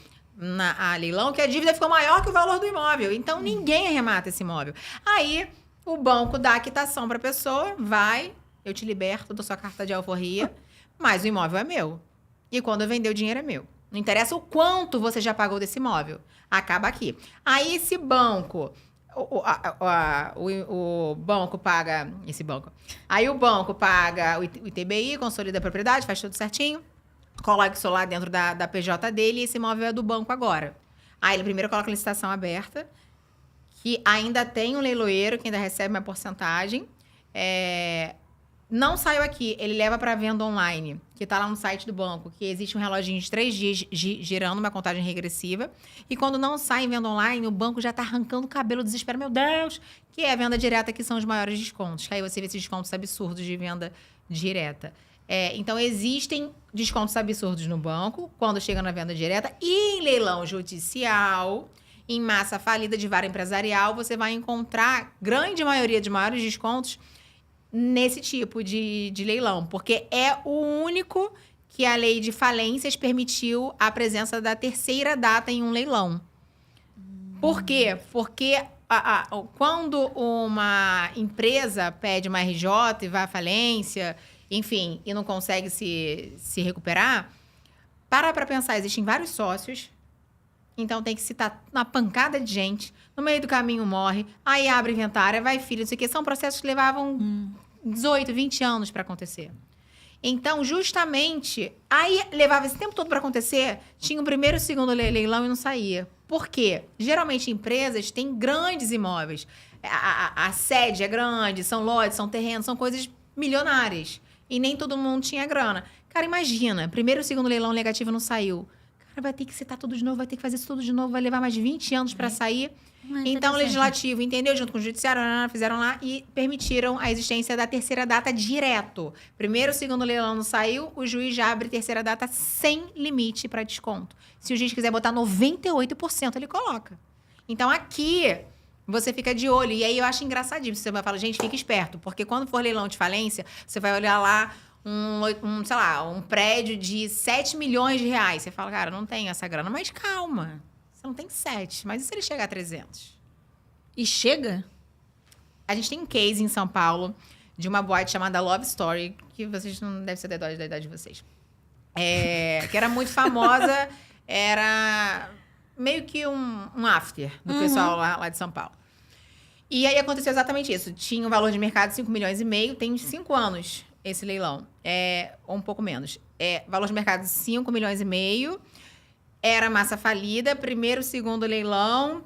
a leilão, que a dívida ficou maior que o valor do imóvel. Então, ninguém arremata esse imóvel. Aí, o banco dá a quitação para a pessoa, eu te liberto da sua carta de alforria, mas o imóvel é meu. E quando eu vender, o dinheiro é meu. Não interessa o quanto você já pagou desse imóvel. Acaba aqui. Aí, esse banco... O banco paga... Esse banco. Aí, o banco paga o ITBI, consolida a propriedade, faz tudo certinho. Coloca isso lá dentro da PJ dele e esse imóvel é do banco agora. Aí ele primeiro coloca a licitação aberta, que ainda tem um leiloeiro que ainda recebe uma porcentagem. Não saiu aqui, ele leva para venda online, que está lá no site do banco, que existe um reloginho de 3 dias girando uma contagem regressiva. E quando não sai em venda online, o banco já está arrancando o cabelo, desespero, meu Deus, que é a venda direta, que são os maiores descontos. Que aí você vê esses descontos absurdos de venda direta. Então, existem descontos absurdos no banco, quando chega na venda direta, e em leilão judicial, em massa falida de vara empresarial, você vai encontrar grande maioria de maiores descontos nesse tipo de leilão, porque é o único que a lei de falências permitiu a presença da terceira data em um leilão. Por quê? Porque quando uma empresa pede uma RJ e vai à falência... enfim, e não consegue se recuperar, para pensar, existem vários sócios, então tem que citar uma pancada de gente, no meio do caminho morre, aí abre inventário, vai filho, não sei o quê, são processos que levavam 18, 20 anos para acontecer. Então, justamente, aí levava esse tempo todo para acontecer, tinha o primeiro e o segundo leilão e não saía. Por quê? Geralmente, empresas têm grandes imóveis, a sede é grande, são lotes, são terrenos, são coisas milionárias. E nem todo mundo tinha grana. Cara, imagina, primeiro e segundo leilão negativo não saiu. Cara, vai ter que citar tudo de novo, vai ter que fazer isso tudo de novo, vai levar mais de 20 anos para sair. Então, o legislativo entendeu, junto com o judiciário, fizeram lá e permitiram a existência da terceira data direto. Primeiro e segundo leilão não saiu, o juiz já abre terceira data sem limite para desconto. Se o juiz quiser botar 98%, ele coloca. Então, aqui... você fica de olho. E aí eu acho engraçadíssimo. Você vai falar, gente, fica esperto. Porque quando for leilão de falência, você vai olhar lá um prédio de 7 milhões de reais. Você fala, cara, não tenho essa grana. Mas calma. Você não tem 7. Mas e se ele chegar a 300? E chega? A gente tem um case em São Paulo de uma boate chamada Love Story, que vocês não devem ser da idade de vocês. Que era muito famosa. Era... meio que um after do pessoal lá de São Paulo. E aí aconteceu exatamente isso. Tinha um valor de mercado de 5,5 milhões, tem 5 anos esse leilão. Ou um pouco menos. Valor de mercado de 5,5 milhões. Era massa falida, primeiro, segundo leilão,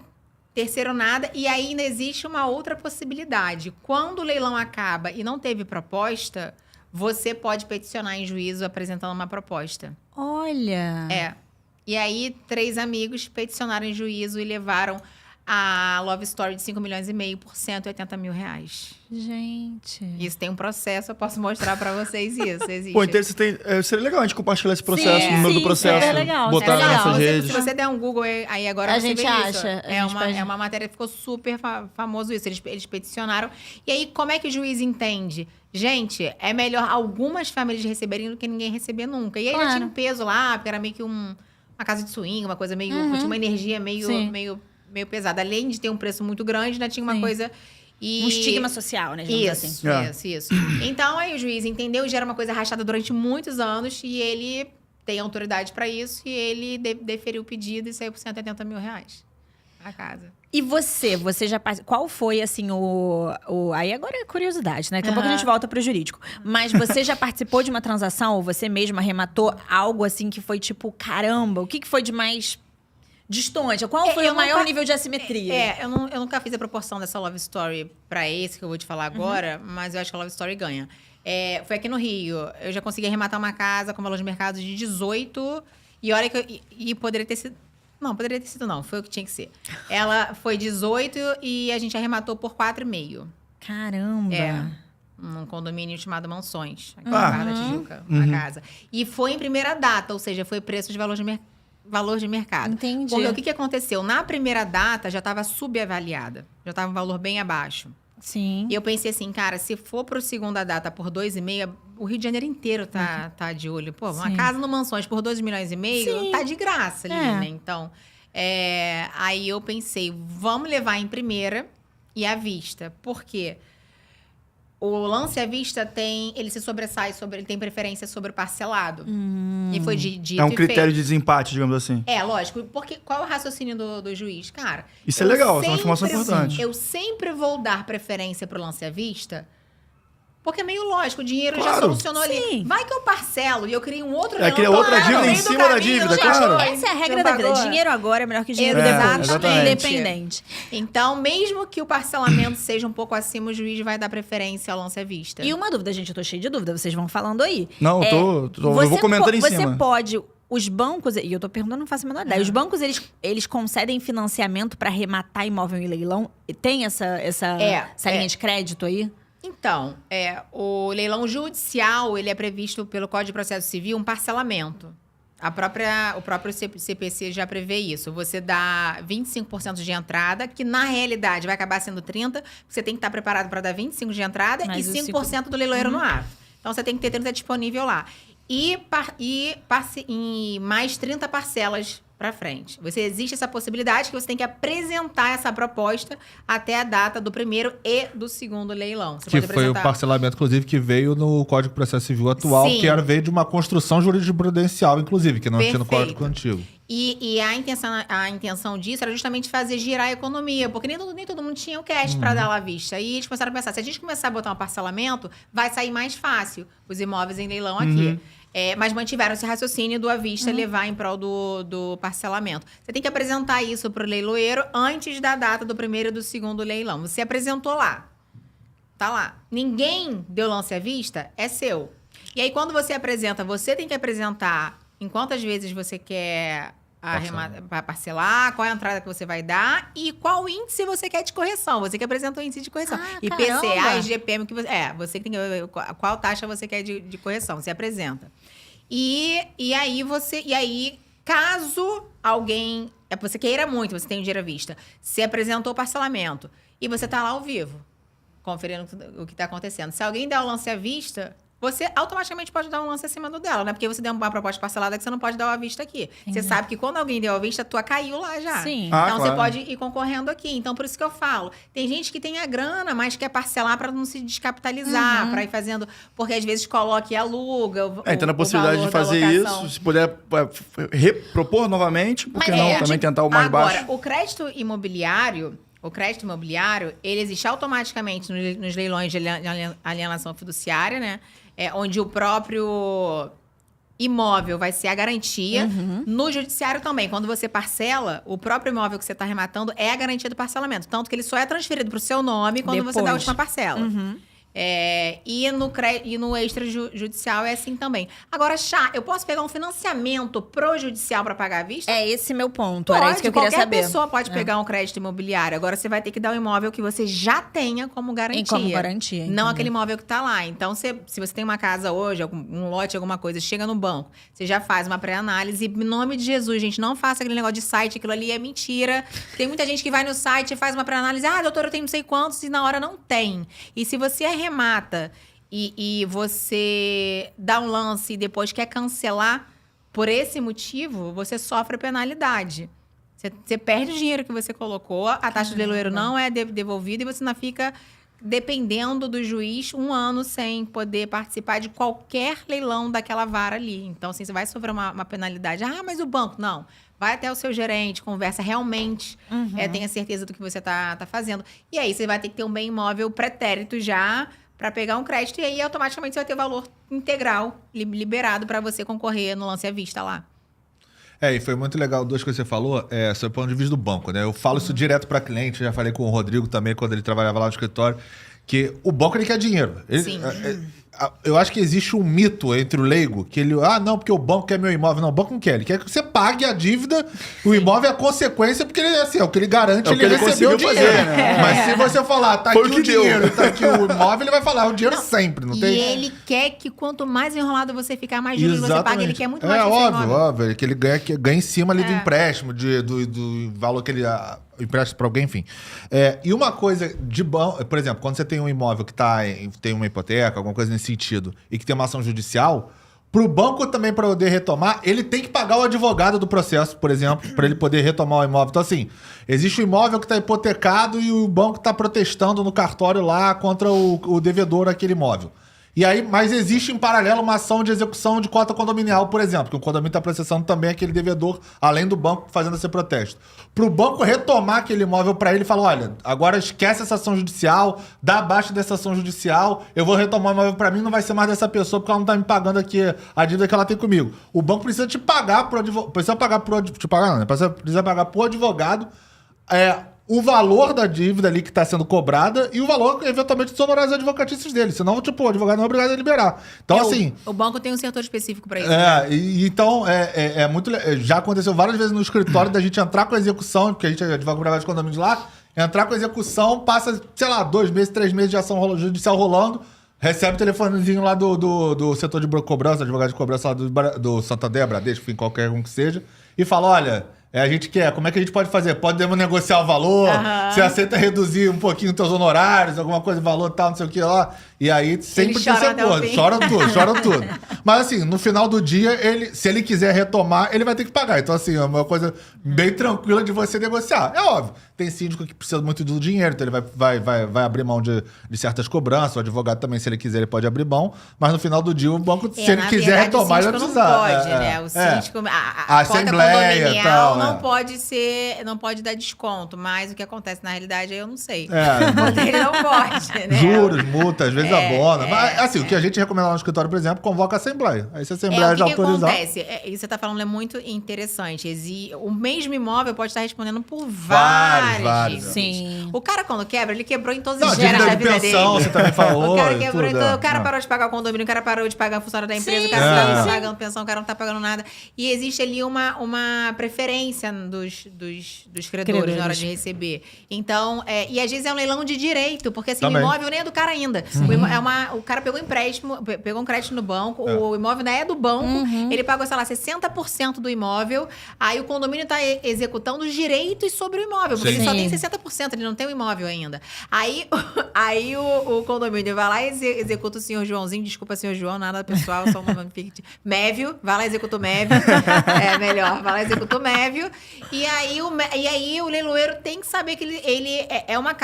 terceiro nada. E ainda existe uma outra possibilidade. Quando o leilão acaba e não teve proposta, você pode peticionar em juízo apresentando uma proposta. Olha! E aí, 3 amigos peticionaram em juízo e levaram a Love Story de 5,5 milhões por R$180 mil. Gente. Isso tem um processo, eu posso mostrar pra vocês isso. Existe. Pô, então seria legal a gente compartilhar esse processo, Sim, o número do sim, processo. é legal, botar é nas legal. nossas Se redes. você der um Google aí agora, A você gente vê acha, isso. a gente pode- É uma matéria que ficou super famoso isso. Eles peticionaram. E aí, como é que o juiz entende? Gente, é melhor algumas famílias receberem do que ninguém receber nunca. E aí já Claro. tinha um peso lá, porque era meio que uma casa de swing, uma coisa meio... Tinha uma energia Sim. meio pesada. Além de ter um preço muito grande, ainda tinha uma Sim. coisa... E... Um estigma social, né? digamos Isso, assim. isso. Então, aí o juiz entendeu e já era uma coisa arrastada durante muitos anos e ele tem autoridade para isso e ele deferiu o pedido e saiu por R$180 mil a casa. E você já qual foi, assim, Aí agora é curiosidade, né? Daqui a pouco a gente volta pro jurídico. Mas você já participou de uma transação ou você mesma arrematou algo, assim, que foi tipo, caramba, o que foi de mais distante? Qual foi eu o maior nunca- nível de assimetria? Eu nunca fiz a proporção dessa Love Story pra esse que eu vou te falar agora, mas eu acho que a Love Story ganha. Foi aqui no Rio. Eu já consegui arrematar uma casa com valor de mercado de 18 e olha que e poderia ter sido... Não, poderia ter sido não. Foi o que tinha que ser. Ela foi 18 e a gente arrematou por 4,5. Caramba! Num condomínio chamado Mansões, aqui Ah. na Barra da Tijuca, a casa. E foi em primeira data, ou seja, foi preço de valor de mercado. Entendi. Porque o que aconteceu? Na primeira data, já estava subavaliada. Já estava um valor bem abaixo. Sim. E eu pensei assim, cara, se for para a segunda data por 2,5, o Rio de Janeiro inteiro tá de olho. Pô, uma Sim. casa no Mansões por 2,5 milhões, tá de graça ali, né? Então, aí eu pensei, vamos levar em primeira e à vista. Por quê? O lance à vista ele se sobressai ele tem preferência sobre o parcelado. E foi dito É um e critério feito. de desempate, digamos assim. Lógico. Porque qual é o raciocínio do juiz? Cara, Isso é eu legal, essa é uma informação sempre- importante. Eu sempre vou dar preferência pro lance à vista, porque é meio lógico, o dinheiro já Claro. solucionou Sim. ali. Vai que eu parcelo e eu crio um outro cria tô outra lá no dívida em meio do cima da caminho, dívida, não claro. pagou, Essa é a regra não da vida. pagou. Dinheiro agora é melhor que dinheiro Exatamente. depois. Exatamente. Independente. Então, mesmo que o parcelamento seja um pouco acima, o juiz vai dar preferência ao lance à vista. E uma dúvida, gente, eu tô cheia de dúvida, vocês vão falando aí. Não, eu vou comentando em cima. Você pode... Os bancos, e eu tô perguntando, não faço a menor ideia. Os bancos, eles concedem financiamento para arrematar imóvel em leilão? Tem essa linha de crédito aí? Então, o leilão judicial, ele é previsto pelo Código de Processo Civil um parcelamento. O próprio CPC já prevê isso. Você dá 25% de entrada, que na realidade vai acabar sendo 30%. Você tem que estar preparado para dar 25% de entrada Mais e os 5% do leiloeiro no ato. Então, você tem que ter 30% disponível lá. E mais 30 parcelas para frente. Existe essa possibilidade que você tem que apresentar essa proposta até a data do primeiro e do segundo leilão. Você Que pode foi o apresentar... parcelamento, inclusive, que veio no Código de Processo Civil atual, Sim. que veio de uma construção jurisprudencial, inclusive, que não tinha no Perfeito. Código antigo. E a intenção disso era justamente fazer girar a economia, porque nem todo mundo tinha o cash para dar lá à vista. E eles começaram a pensar, se a gente começar a botar um parcelamento, vai sair mais fácil os imóveis em leilão aqui. Mas mantiveram esse raciocínio do à vista levar em prol do parcelamento. Você tem que apresentar isso para o leiloeiro antes da data do primeiro e do segundo leilão. Você apresentou lá. Tá lá. Ninguém deu lance à vista, é seu. E aí, quando você apresenta, você tem que apresentar em quantas vezes você quer parcelar, qual é a entrada que você vai dar e qual índice você quer de correção. Você que apresenta o índice de correção. IPCA, caramba! IGPM, você que tem que... Qual taxa você quer de correção, você apresenta. E aí, caso alguém... Você queira muito, você tem o dinheiro à vista, você apresentou o parcelamento e você tá lá ao vivo, conferindo o que está acontecendo. Se alguém der o lance à vista... Você automaticamente pode dar um lance acima do dela, né? Porque você deu uma proposta parcelada que você não pode dar o à vista aqui. Você sabe que quando alguém deu à vista, a tua caiu lá já. Sim. Então, você claro. pode ir concorrendo aqui. Então, por isso que eu falo. Tem gente que tem a grana, mas quer parcelar para não se descapitalizar, para ir fazendo... Porque, às vezes, coloca e aluga Tendo a possibilidade de fazer isso, se puder propor novamente, por que não também tentar o mais Agora, baixo? o crédito imobiliário... o crédito imobiliário, ele existe automaticamente nos leilões de alienação fiduciária, né? Onde o próprio imóvel vai ser a garantia. No judiciário também, quando você parcela, o próprio imóvel que você está arrematando é a garantia do parcelamento. Tanto que ele só é transferido para o seu nome quando você dá a última parcela. E no extrajudicial é assim também. Agora, eu posso pegar um financiamento pro judicial para pagar à vista? É esse meu ponto, era isso que eu queria qualquer saber. pessoa pode pegar um crédito imobiliário. Agora, você vai ter que dar um imóvel que você já tenha como garantia. Como garantia, não entendeu? aquele imóvel que tá lá. Então, se você tem uma casa hoje, um lote, alguma coisa, chega no banco, você já faz uma pré-análise. Em nome de Jesus, gente, não faça aquele negócio de site, aquilo ali é mentira. Tem muita gente que vai no site e faz uma pré-análise. Doutor, eu tenho não sei quantos, e na hora não tem. E se você remata e você dá um lance e depois quer cancelar por esse motivo, você sofre penalidade. Você perde o dinheiro que você colocou, a taxa de leiloeiro não é devolvida e você não fica dependendo do juiz 1 ano sem poder participar de qualquer leilão daquela vara ali. Então, assim, você vai sofrer uma penalidade. Mas o banco, não. Vai até o seu gerente, conversa realmente, tenha certeza do que você tá fazendo. E aí, você vai ter que ter um bem imóvel pretérito já para pegar um crédito. E aí, automaticamente, você vai ter o valor integral liberado para você concorrer no lance à vista lá. E foi muito legal duas coisas que você falou, sobre o ponto de vista do banco, né? Eu falo isso direto para cliente, já falei com o Rodrigo também, quando ele trabalhava lá no escritório, que o banco, ele quer dinheiro. Sim. Eu acho que existe um mito entre o leigo, que ele... não, porque o banco quer meu imóvel. Não, o banco não quer. Ele quer que você pague a dívida. O imóvel é a consequência, porque ele, assim, é o que ele garante, ele recebeu o dinheiro. Fazer, né? Mas se você falar, tá Foi aqui o que o dinheiro, deu. tá aqui o imóvel, ele vai falar, o dinheiro sempre, não tem... E ele quer que quanto mais enrolado você ficar, mais juros você paga. Ele quer muito mais que óbvio, que ele ganha em cima ali do empréstimo, do valor que ele... empréstimo para alguém, enfim. E uma coisa de banco, por exemplo, quando você tem um imóvel que tem uma hipoteca, alguma coisa nesse sentido, e que tem uma ação judicial, pro banco também, para poder retomar, ele tem que pagar o advogado do processo, por exemplo, para ele poder retomar o imóvel. Então, assim, existe um imóvel que está hipotecado e o banco está protestando no cartório lá contra o devedor daquele imóvel. E aí, mas existe em paralelo uma ação de execução de cota condominial, por exemplo, que o condomínio está processando também aquele devedor, além do banco, fazendo esse protesto. Para o banco retomar aquele imóvel para ele e falar, olha, agora esquece essa ação judicial, dá abaixo dessa ação judicial, eu vou retomar o imóvel para mim, não vai ser mais dessa pessoa porque ela não está me pagando aqui a dívida que ela tem comigo. O banco precisa te pagar pro advogado, precisa pagar pro advogado o valor da dívida ali que está sendo cobrada e o valor, eventualmente, dos honorários advocatícios dele. Senão, o advogado não é obrigado a liberar. Então, assim... O banco tem um setor específico para isso. Então, muito... Já aconteceu várias vezes no escritório da gente entrar com a execução, porque a gente advoga para vários condomínios lá, entrar com a execução, passa, 2 meses, 3 meses de ação judicial rolando, recebe o telefonezinho lá do setor de cobrança, advogado de cobrança lá do Santander, Bradesco, enfim, qualquer um que seja, e fala, olha... a gente quer, como é que a gente pode fazer? Podemos negociar o valor? Você aceita reduzir um pouquinho os teus honorários, alguma coisa de valor tal, não sei o que lá? E aí sempre tem esse acordo. Choram tudo. Mas assim, no final do dia, se ele quiser retomar, ele vai ter que pagar. Então assim, é uma coisa bem tranquila de você negociar. É óbvio, tem síndico que precisa muito do dinheiro, então ele vai abrir mão de certas cobranças, o advogado também, se ele quiser, ele pode abrir mão, mas no final do dia, o banco, se ele quiser retomar, ele vai precisar. Não pode, né? O síndico, a assembleia e tal, não pode dar desconto, mas o que acontece na realidade aí eu não sei. Ele não pode, né? Juros, multas, às vezes abona. Mas, assim, o que a gente recomenda lá no escritório, por exemplo, convoca a assembleia. Aí se a assembleia já autorizar... O que acontece? Isso você tá falando é muito interessante. O mesmo imóvel pode estar respondendo por vários. Sim. O cara, quando quebra, ele quebrou em todos os dívida gerais da de vida pensão, dele. você também falou. O cara quebrou, tudo, então o cara parou de pagar o condomínio, o cara parou de pagar a funcionária da empresa, o cara não tá pagando pensão, o cara não tá pagando nada. E existe ali uma preferência dos credores na hora de receber. Então, e às vezes é um leilão de direito, porque assim, o imóvel nem é do cara ainda. O cara pegou empréstimo, pegou um crédito no banco, o imóvel não é do banco, ele pagou, sei lá, 60% do imóvel, aí o condomínio tá executando os direitos sobre o imóvel, porque ele só tem 60%, ele não tem o imóvel ainda. Aí o condomínio vai lá e executa o senhor Joãozinho, desculpa, senhor João, nada pessoal, só um nome fictício. Mévio, vai lá e executa o Mévio, melhor, vai lá e executa o Mévio, prévio. E aí o leiloeiro tem que saber que ele é uma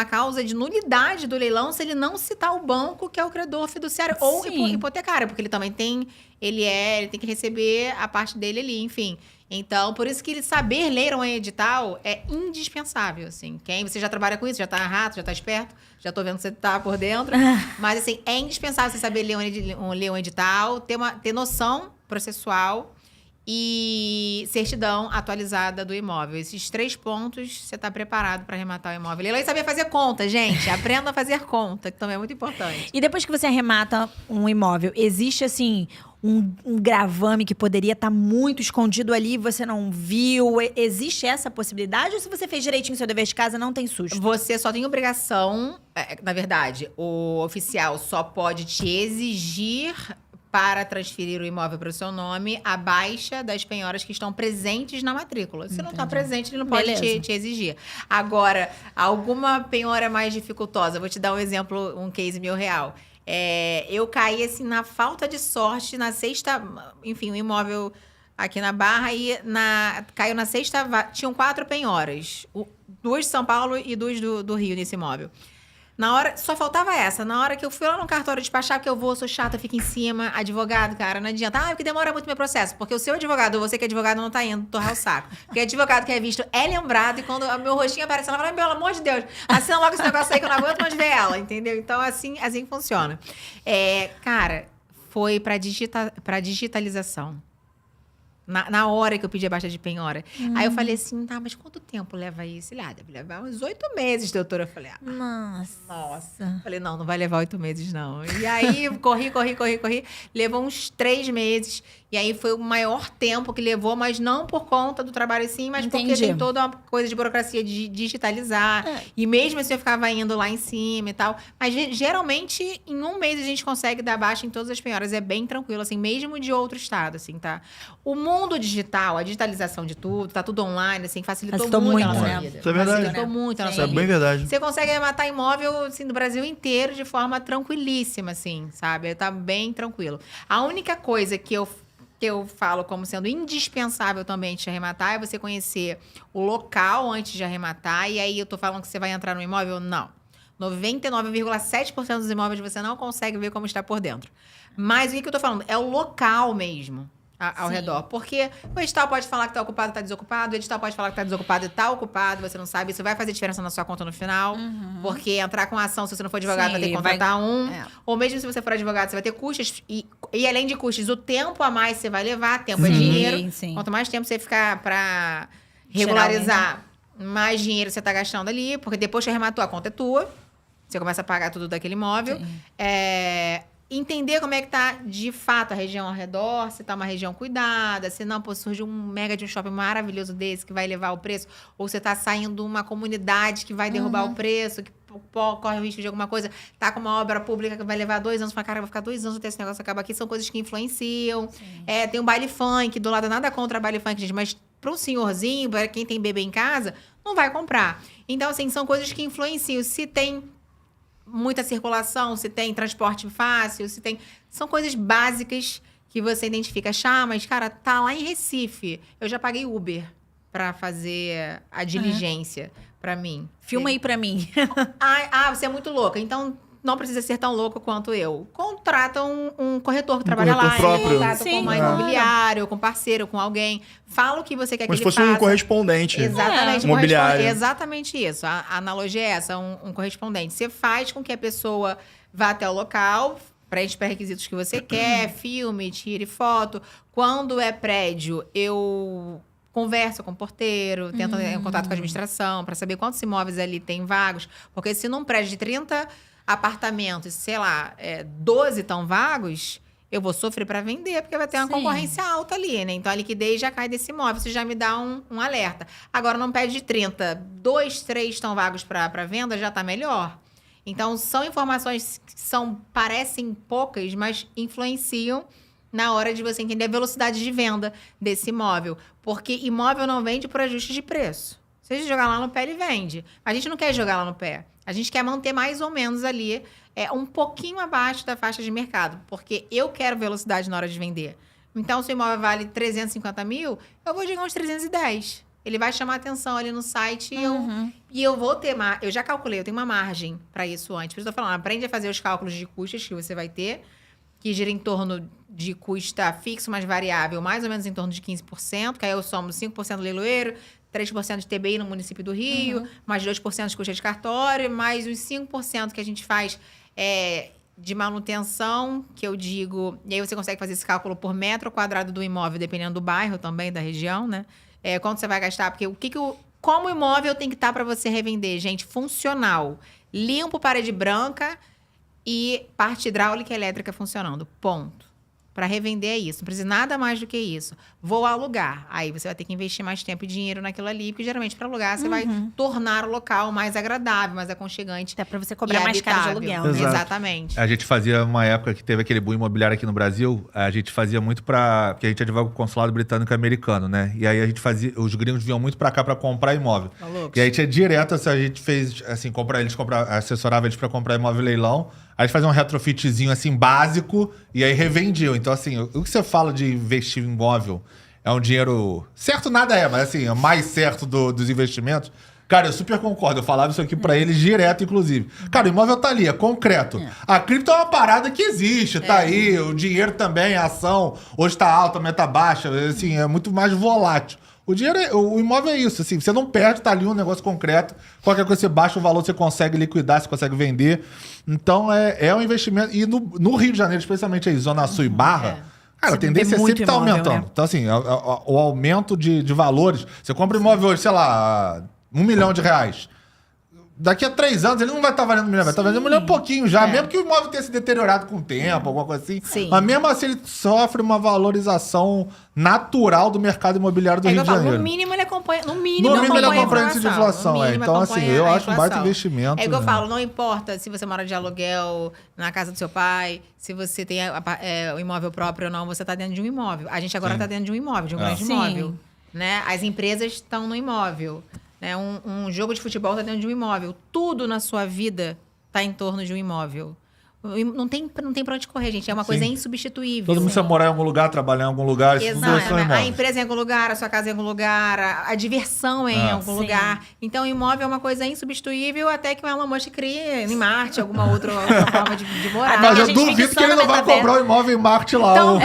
causa de nulidade do leilão se ele não citar o banco, que é o credor fiduciário ou Sim. hipotecário, porque ele também tem... Ele tem que receber a parte dele ali, enfim. Então, por isso que ele saber ler um edital é indispensável, assim. Você já trabalha com isso, já tá rato, já tá esperto, já tô vendo que você tá por dentro. Mas, assim, é indispensável você saber ler um edital, ter noção processual e certidão atualizada do imóvel. Esses 3 pontos, você tá preparado para arrematar o imóvel. E saber fazer conta, gente. Aprenda a fazer conta, que também é muito importante. E depois que você arremata um imóvel, existe, assim, um gravame que poderia estar muito escondido ali e você não viu? Existe essa possibilidade? Ou se você fez direitinho seu dever de casa, não tem susto? Você só tem obrigação... na verdade, o oficial só pode te exigir... para transferir o imóvel para o seu nome, a baixa das penhoras que estão presentes na matrícula. Se não está presente, ele não pode te exigir. Agora, alguma penhora mais dificultosa, vou te dar um exemplo, um case meu real. Eu caí, assim, na falta de sorte, na sexta... Enfim, um imóvel aqui na Barra, e caiu na sexta... Tinham 4 penhoras. 2 de São Paulo e 2 do Rio nesse imóvel. Na hora, só faltava essa. Na hora que eu fui lá no cartório despachar, porque eu sou chata, fico em cima. Advogado, cara, não adianta. Porque demora muito meu processo. Porque o seu advogado, ou você que é advogado, não tá indo torrar o saco. Porque advogado que é visto é lembrado. E quando o meu rostinho aparece, ela fala, pelo amor de Deus, assina logo esse negócio aí que eu não aguento mais ver ela, entendeu? Então, assim funciona. Cara, foi pra digitalização. Na hora que eu pedi a baixa de penhora. Aí eu falei assim, tá, mas quanto tempo leva isso? Ele, deve levar uns 8 meses, doutora. Eu falei, nossa. Falei, não vai levar 8 meses, não. E aí, corri. Levou uns 3 meses. E aí, foi o maior tempo que levou, mas não por conta do trabalho assim, mas porque tem toda uma coisa de burocracia de digitalizar. E mesmo assim, eu ficava indo lá em cima e tal. Mas, geralmente, em 1 mês, a gente consegue dar baixa em todas as penhoras. É bem tranquilo, assim, mesmo de outro estado, assim, tá? O mundo digital, a digitalização de tudo, tá tudo online, assim, facilitou muito a nossa vida. Isso é verdade. Facilitou muito a nossa Isso é vida. bem verdade. Você consegue matar imóvel, assim, do Brasil inteiro de forma tranquilíssima, assim, sabe? Tá bem tranquilo. A única coisa que eu falo como sendo indispensável também de arrematar é você conhecer o local antes de arrematar. E aí eu tô falando que você vai entrar no imóvel? Não. 99,7% dos imóveis você não consegue ver como está por dentro. Mas o que eu tô falando? É o local mesmo. Ao redor. Porque o edital pode falar que tá ocupado e tá desocupado, o edital pode falar que tá desocupado e tá ocupado, você não sabe. Isso vai fazer diferença na sua conta no final. Porque entrar com a ação, se você não for advogado, vai ter que contratar Ou mesmo se você for advogado, você vai ter custos. E além de custos, o tempo a mais você vai levar. Tempo é dinheiro. Quanto mais tempo você ficar pra regularizar, mais dinheiro você tá gastando ali. Porque depois que arrematou, a conta é tua. Você começa a pagar tudo daquele imóvel. Entender como é que tá, de fato, a região ao redor, se tá uma região cuidada, se não, surge um mega de um shopping maravilhoso desse que vai elevar o preço, ou você tá saindo de uma comunidade que vai derrubar o preço, que corre o risco de alguma coisa, tá com uma obra pública que vai levar 2 anos, fala, cara, vai ficar 2 anos até esse negócio acabar aqui, são coisas que influenciam. Tem um baile funk, do lado nada contra baile funk, gente, mas para um senhorzinho, para quem tem bebê em casa, não vai comprar. Então, assim, são coisas que influenciam. Se tem muita circulação, se tem transporte fácil, se tem... São coisas básicas que você identifica. Mas, cara, tá lá em Recife. Eu já paguei Uber pra fazer a diligência pra mim. Filma aí pra mim. Você é muito louca. Então, não precisa ser tão louco quanto eu. Contrata um corretor que trabalha lá. Próprio. Contrata com uma imobiliária, com parceiro, com alguém. Fala o que você quer que ele faça. Como se fosse um correspondente. Exatamente. Imobiliário. Exatamente isso. A analogia é essa, um correspondente. Você faz com que a pessoa vá até o local, preenche os pré-requisitos que você quer, filme, tire foto. Quando é prédio, eu converso com o porteiro, tento em contato com a administração para saber quantos imóveis ali tem vagos. Porque se num prédio de 30 apartamentos, sei lá, 12 estão vagos, eu vou sofrer para vender, porque vai ter uma concorrência alta ali, né? Então, a liquidez já cai desse imóvel, isso já me dá um alerta. Agora, num prédio de 30, 2, 3 estão vagos para venda, já está melhor. Então, são informações que parecem poucas, mas influenciam na hora de você entender a velocidade de venda desse imóvel. Porque imóvel não vende por ajuste de preço. Se a gente jogar lá no pé, ele vende. A gente não quer jogar lá no pé. A gente quer manter mais ou menos ali, um pouquinho abaixo da faixa de mercado. Porque eu quero velocidade na hora de vender. Então, se o imóvel vale 350 mil, eu vou chegar uns 310. Ele vai chamar atenção ali no site e eu vou ter... Eu já calculei, eu tenho uma margem para isso antes. Por isso eu tô falando, aprende a fazer os cálculos de custos que você vai ter, que gira em torno de custa fixo mais variável, mais ou menos em torno de 15%, que aí eu somo 5% do leiloeiro, 3% de TBI no município do Rio, mais 2% de custo de cartório, mais os 5% que a gente faz de manutenção, que eu digo... E aí você consegue fazer esse cálculo por metro quadrado do imóvel, dependendo do bairro também, da região, né? Quanto você vai gastar? Porque como o imóvel tem que estar para você revender? Gente, funcional. Limpo, parede branca e parte hidráulica e elétrica funcionando. Ponto. Para revender é isso. Não precisa nada mais do que isso. Vou alugar. Aí você vai ter que investir mais tempo e dinheiro naquilo ali, porque geralmente para alugar você vai tornar o local mais agradável, mais aconchegante. Até para você cobrar mais caro de aluguel. Exato. Exatamente. A gente fazia uma época que teve aquele boom imobiliário aqui no Brasil, a gente fazia muito porque a gente advoga o consulado britânico e americano, né? E aí a gente fazia, os gringos vinham muito pra cá pra comprar imóvel. Malucos. E aí tinha direto, assim, a gente fez, assim, assessorava eles pra comprar imóvel em leilão, aí eles faziam um retrofitzinho, assim, básico, e aí revendiam. Então, assim, o que você fala de investir em imóvel é um dinheiro... Certo nada mas, assim, é mais certo dos investimentos... Cara, eu super concordo. Eu falava isso aqui pra eles direto, inclusive. Cara, o imóvel tá ali, é concreto. A cripto é uma parada que existe, tá aí. O dinheiro também, a ação, hoje tá alta, amanhã tá baixa. Assim, é muito mais volátil. O imóvel é isso, assim. Você não perde, tá ali um negócio concreto. Qualquer coisa você baixa o valor, você consegue liquidar, você consegue vender. Então, é um investimento. E no Rio de Janeiro, especialmente aí, Zona Sul e Barra... Cara, a tendência é sempre estar aumentando. Né? Então, assim, o aumento de valores... Você compra imóvel hoje, sei lá... R$1 milhão. Daqui a 3 anos ele não vai estar valendo 1 milhão, vai estar valendo 1 milhão e pouquinho já. Mesmo que o imóvel tenha se deteriorado com o tempo, alguma coisa assim. Sim. Mas mesmo assim ele sofre uma valorização natural do mercado imobiliário do Rio de Janeiro. No mínimo ele acompanha. No No mínimo ele acompanha índice de inflação. No mínimo, Então, assim, eu acho um baita investimento. É igual eu falo, não importa se você mora de aluguel na casa do seu pai, se você tem o imóvel próprio ou não, você está dentro de um imóvel. A gente agora está dentro de um imóvel, de um grande imóvel. Né? As empresas estão no imóvel. Né? Um jogo de futebol está dentro de um imóvel. Tudo na sua vida está em torno de um imóvel. Não tem pra onde correr, gente. É uma coisa insubstituível. Todo mundo precisa morar em algum lugar, trabalhar em algum lugar. Exato. A empresa em algum lugar, a sua casa em algum lugar, a diversão é em algum lugar. Então, o imóvel é uma coisa insubstituível até que o Elon Musk crie em Marte alguma outra forma de morar. Mas eu duvido que ele não vai comprar um imóvel em Marte lá. Então,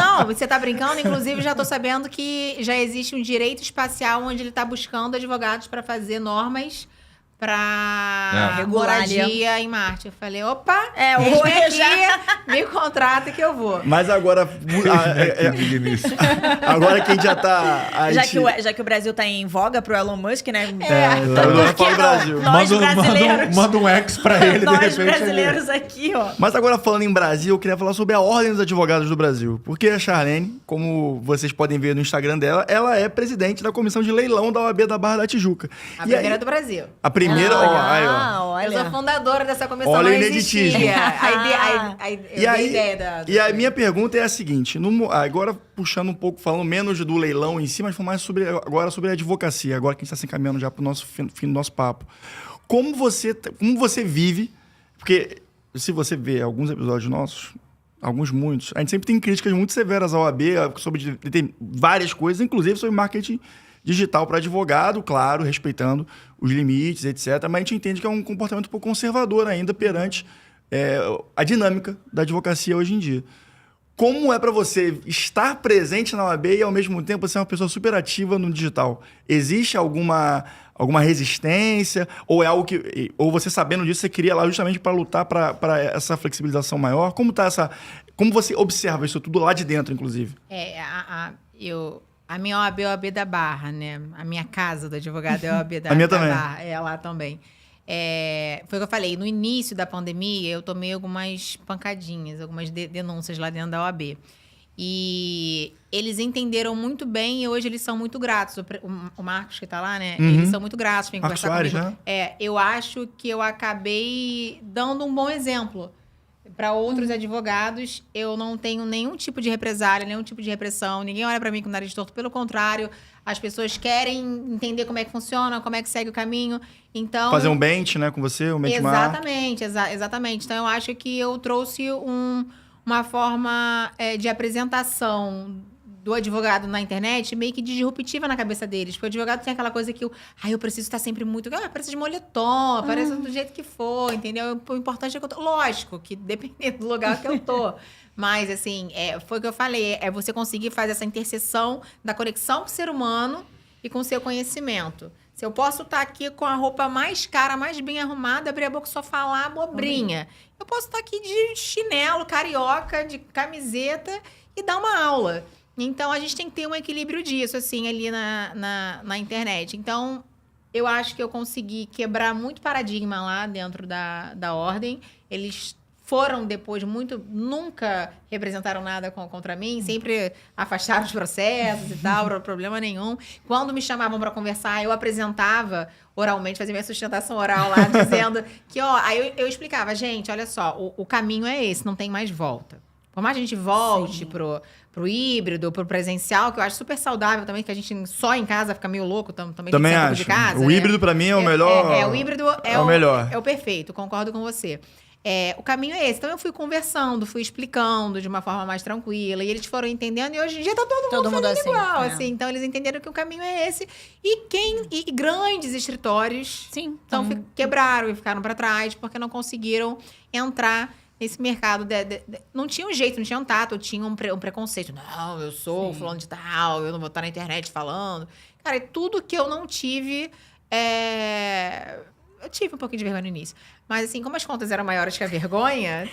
não, você tá brincando. Inclusive, já tô sabendo que já existe um direito espacial onde ele tá buscando advogados para fazer normas para moradia em Marte. Eu falei, opa, hoje me contrata que eu vou. Mas agora... agora quem já tá... Já que o Brasil tá em voga pro Elon Musk, né? Porque Brasil. Nós brasileiros... Manda um ex pra ele, nós de repente. Nós brasileiros aqui, ó. Mas agora falando em Brasil, eu queria falar sobre a Ordem dos Advogados do Brasil. Porque a Charlene, como vocês podem ver no Instagram dela, ela é presidente da comissão de leilão da OAB da Barra da Tijuca. A primeira do Brasil. A primeira... olha. Eu sou fundadora dessa comissão, olha, não ineditismo. existia. E a minha pergunta é a seguinte, agora puxando um pouco, falando menos do leilão em si, mas falando mais sobre a advocacia, agora que a gente está se encaminhando já para o nosso fim do nosso papo. Como você vive, porque se você vê alguns episódios nossos, muitos, a gente sempre tem críticas muito severas à OAB sobre tem várias coisas, inclusive sobre marketing digital para advogado, claro, respeitando os limites, etc. Mas a gente entende que é um comportamento um pouco conservador ainda perante a dinâmica da advocacia hoje em dia. Como é para você estar presente na OAB e, ao mesmo tempo, ser uma pessoa super ativa no digital? Existe alguma resistência? Ou é algo que... Ou você, sabendo disso, você queria lá justamente para lutar para essa flexibilização maior? Como você observa isso tudo lá de dentro, inclusive? A minha OAB é a OAB da Barra, né? A minha casa do advogado é a OAB da, a minha da também. Barra. É lá também. Foi o que eu falei. No início da pandemia, eu tomei algumas pancadinhas, algumas denúncias lá dentro da OAB. E eles entenderam muito bem e hoje eles são muito gratos. O Marcos, que está lá, né? Eles são muito gratos. Vem Marcos conversar Soares, comigo. né? Eu acho que eu acabei dando um bom exemplo. Para outros advogados, eu não tenho nenhum tipo de represália, nenhum tipo de repressão. Ninguém olha para mim com o nariz torto. Pelo contrário, as pessoas querem entender como é que funciona, como é que segue o caminho. Então, fazer um bench, né, com você, um benchmark. Exatamente. Então, eu acho que eu trouxe uma forma de apresentação do advogado na internet meio que disruptiva na cabeça deles. Porque o advogado tem aquela coisa que eu preciso estar sempre muito... aparece de moletom, aparece do jeito que for, entendeu? O importante é que eu tô... Lógico que dependendo do lugar que eu tô. Mas, assim, foi o que eu falei. É você conseguir fazer essa interseção da conexão com o ser humano e com o seu conhecimento. Se eu posso estar aqui com a roupa mais cara, mais bem arrumada, abrir a boca e só falar abobrinha. Eu posso estar aqui de chinelo, carioca, de camiseta e dar uma aula. Então, a gente tem que ter um equilíbrio disso, assim, ali na internet. Então, eu acho que eu consegui quebrar muito paradigma lá dentro da ordem. Eles foram depois nunca representaram nada contra mim, sempre afastaram os processos e tal, não problema nenhum. Quando me chamavam para conversar, eu apresentava oralmente, fazia minha sustentação oral lá, dizendo que, aí eu explicava, gente, olha só, o caminho é esse, não tem mais volta. Por mais que a gente volte pro híbrido, pro presencial, que eu acho super saudável também, que a gente só em casa fica meio louco, também acho. De casa. O híbrido, pra mim, é o melhor. O híbrido é o melhor. É o perfeito, concordo com você. O caminho é esse. Então, eu fui conversando, fui explicando de uma forma mais tranquila. E eles foram entendendo. E hoje em dia tá todo mundo fazendo assim, igual. Assim. Então, eles entenderam que o caminho é esse. E grandes escritórios quebraram e ficaram para trás porque não conseguiram entrar nesse mercado. Não tinha um jeito, não tinha um tato. Tinha um preconceito. Não, eu sou fulano de tal. Eu não vou estar na internet falando. Cara, tudo que eu não tive... Eu tive um pouquinho de vergonha no início. Mas, assim, como as contas eram maiores que a vergonha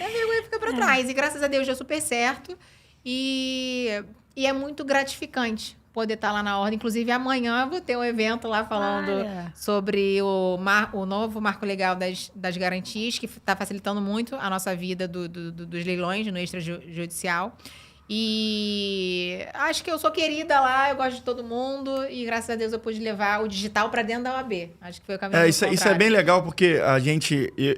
fica pra trás. E, graças a Deus, deu super certo. E é muito gratificante poder estar lá na ordem. Inclusive, amanhã eu vou ter um evento lá falando sobre o novo marco legal das garantias, que está facilitando muito a nossa vida dos leilões no extrajudicial. E acho que eu sou querida lá, eu gosto de todo mundo e graças a Deus eu pude levar o digital para dentro da OAB. Acho que foi o caminho isso é bem legal porque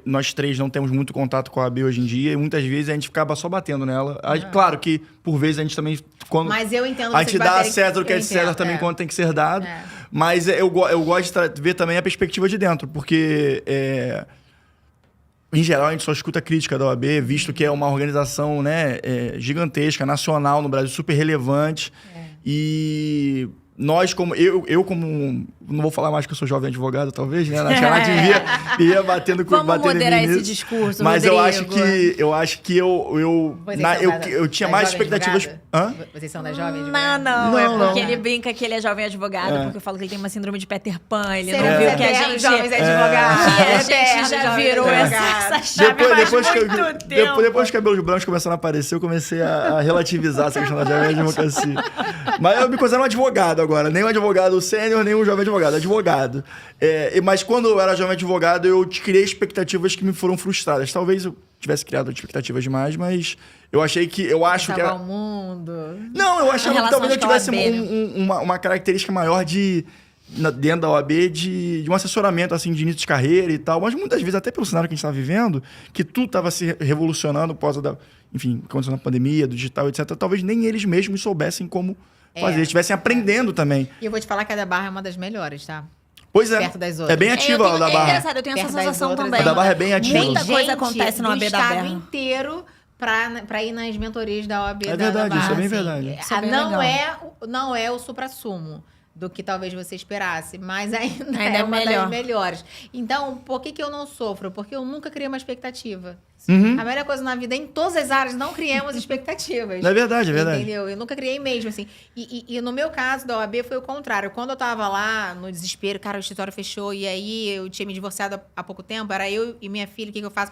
nós três não temos muito contato com a OAB hoje em dia e muitas vezes a gente ficava só batendo nela. Claro que por vezes a gente também... Mas eu entendo a gente dá a César o que é de César também quando tem que ser dado. Mas eu gosto de ver também a perspectiva de dentro, porque... Em geral, a gente só escuta a crítica da OAB, visto que é uma organização, né, gigantesca, nacional no Brasil, super relevante. E nós, como... Eu como... Não vou falar mais que eu sou jovem advogado, talvez, né? Na Tiana ia batendo com... Vamos moderar esse discurso, mas Rodrigo. eu acho que eu tinha mais expectativas... Hã? Vocês são da jovem advogada? Não, porque ele brinca que ele é jovem advogado, porque eu falo que ele tem uma síndrome de Peter Pan, ele não Você viu que a gente... jovens advogados. A gente já virou essa chave depois que os cabelos brancos começaram a aparecer, eu comecei a relativizar essa questão da jovem advocacia. Mas eu me considero um advogado agora, nem um advogado sênior, nem um jovem advogado. Mas quando eu era jovem advogado, eu criei expectativas que me foram frustradas. Talvez eu tivesse criado expectativas demais, mas eu acho que era... o mundo. Não, eu achava que talvez eu tivesse OAB, uma característica maior dentro da OAB de um assessoramento assim, de início de carreira e tal. Mas muitas vezes, até pelo cenário que a gente estava vivendo, que tudo estava se revolucionando por causa acontecendo a pandemia, do digital, etc. Talvez nem eles mesmos soubessem como fazer, estivessem aprendendo também. E eu vou te falar que a da Barra é uma das melhores, tá? Pois é. Perto das outras. É bem ativa a da Barra. É engraçado, eu tenho essa sensação também. A da Barra é bem ativa. Muita coisa acontece no OAB da Barra. O estado inteiro pra ir nas mentorias da OAB da Barra. É verdade, isso é bem verdade. Isso é bem não é o suprassumo do que talvez você esperasse, mas ainda é uma melhor. das melhores. Então, por que eu não sofro? Porque eu nunca criei uma expectativa. Uhum. A melhor coisa na vida, em todas as áreas, não criamos expectativas. É verdade, é verdade. Entendeu? Eu nunca criei mesmo, assim. E no meu caso da OAB foi o contrário. Quando eu tava lá, no desespero, cara, o escritório fechou, e aí eu tinha me divorciado há pouco tempo, era eu e minha filha, o que eu faço?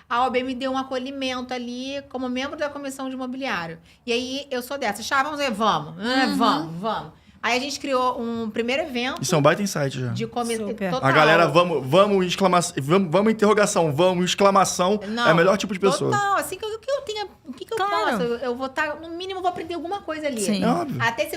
A OAB me deu um acolhimento ali, como membro da comissão de imobiliário. E aí, eu sou dessa. Vamos ver, vamos. Vamos. Aí a gente criou um primeiro evento. Isso é um baita insight já. De total. A galera, vamos, exclamação, vamos, interrogação, vamos, exclamação. Não, é o melhor tipo de pessoa. Total, assim, o que eu tenho. O que eu posso? Eu vou estar, no mínimo, vou aprender alguma coisa ali. Sim. É óbvio. Até se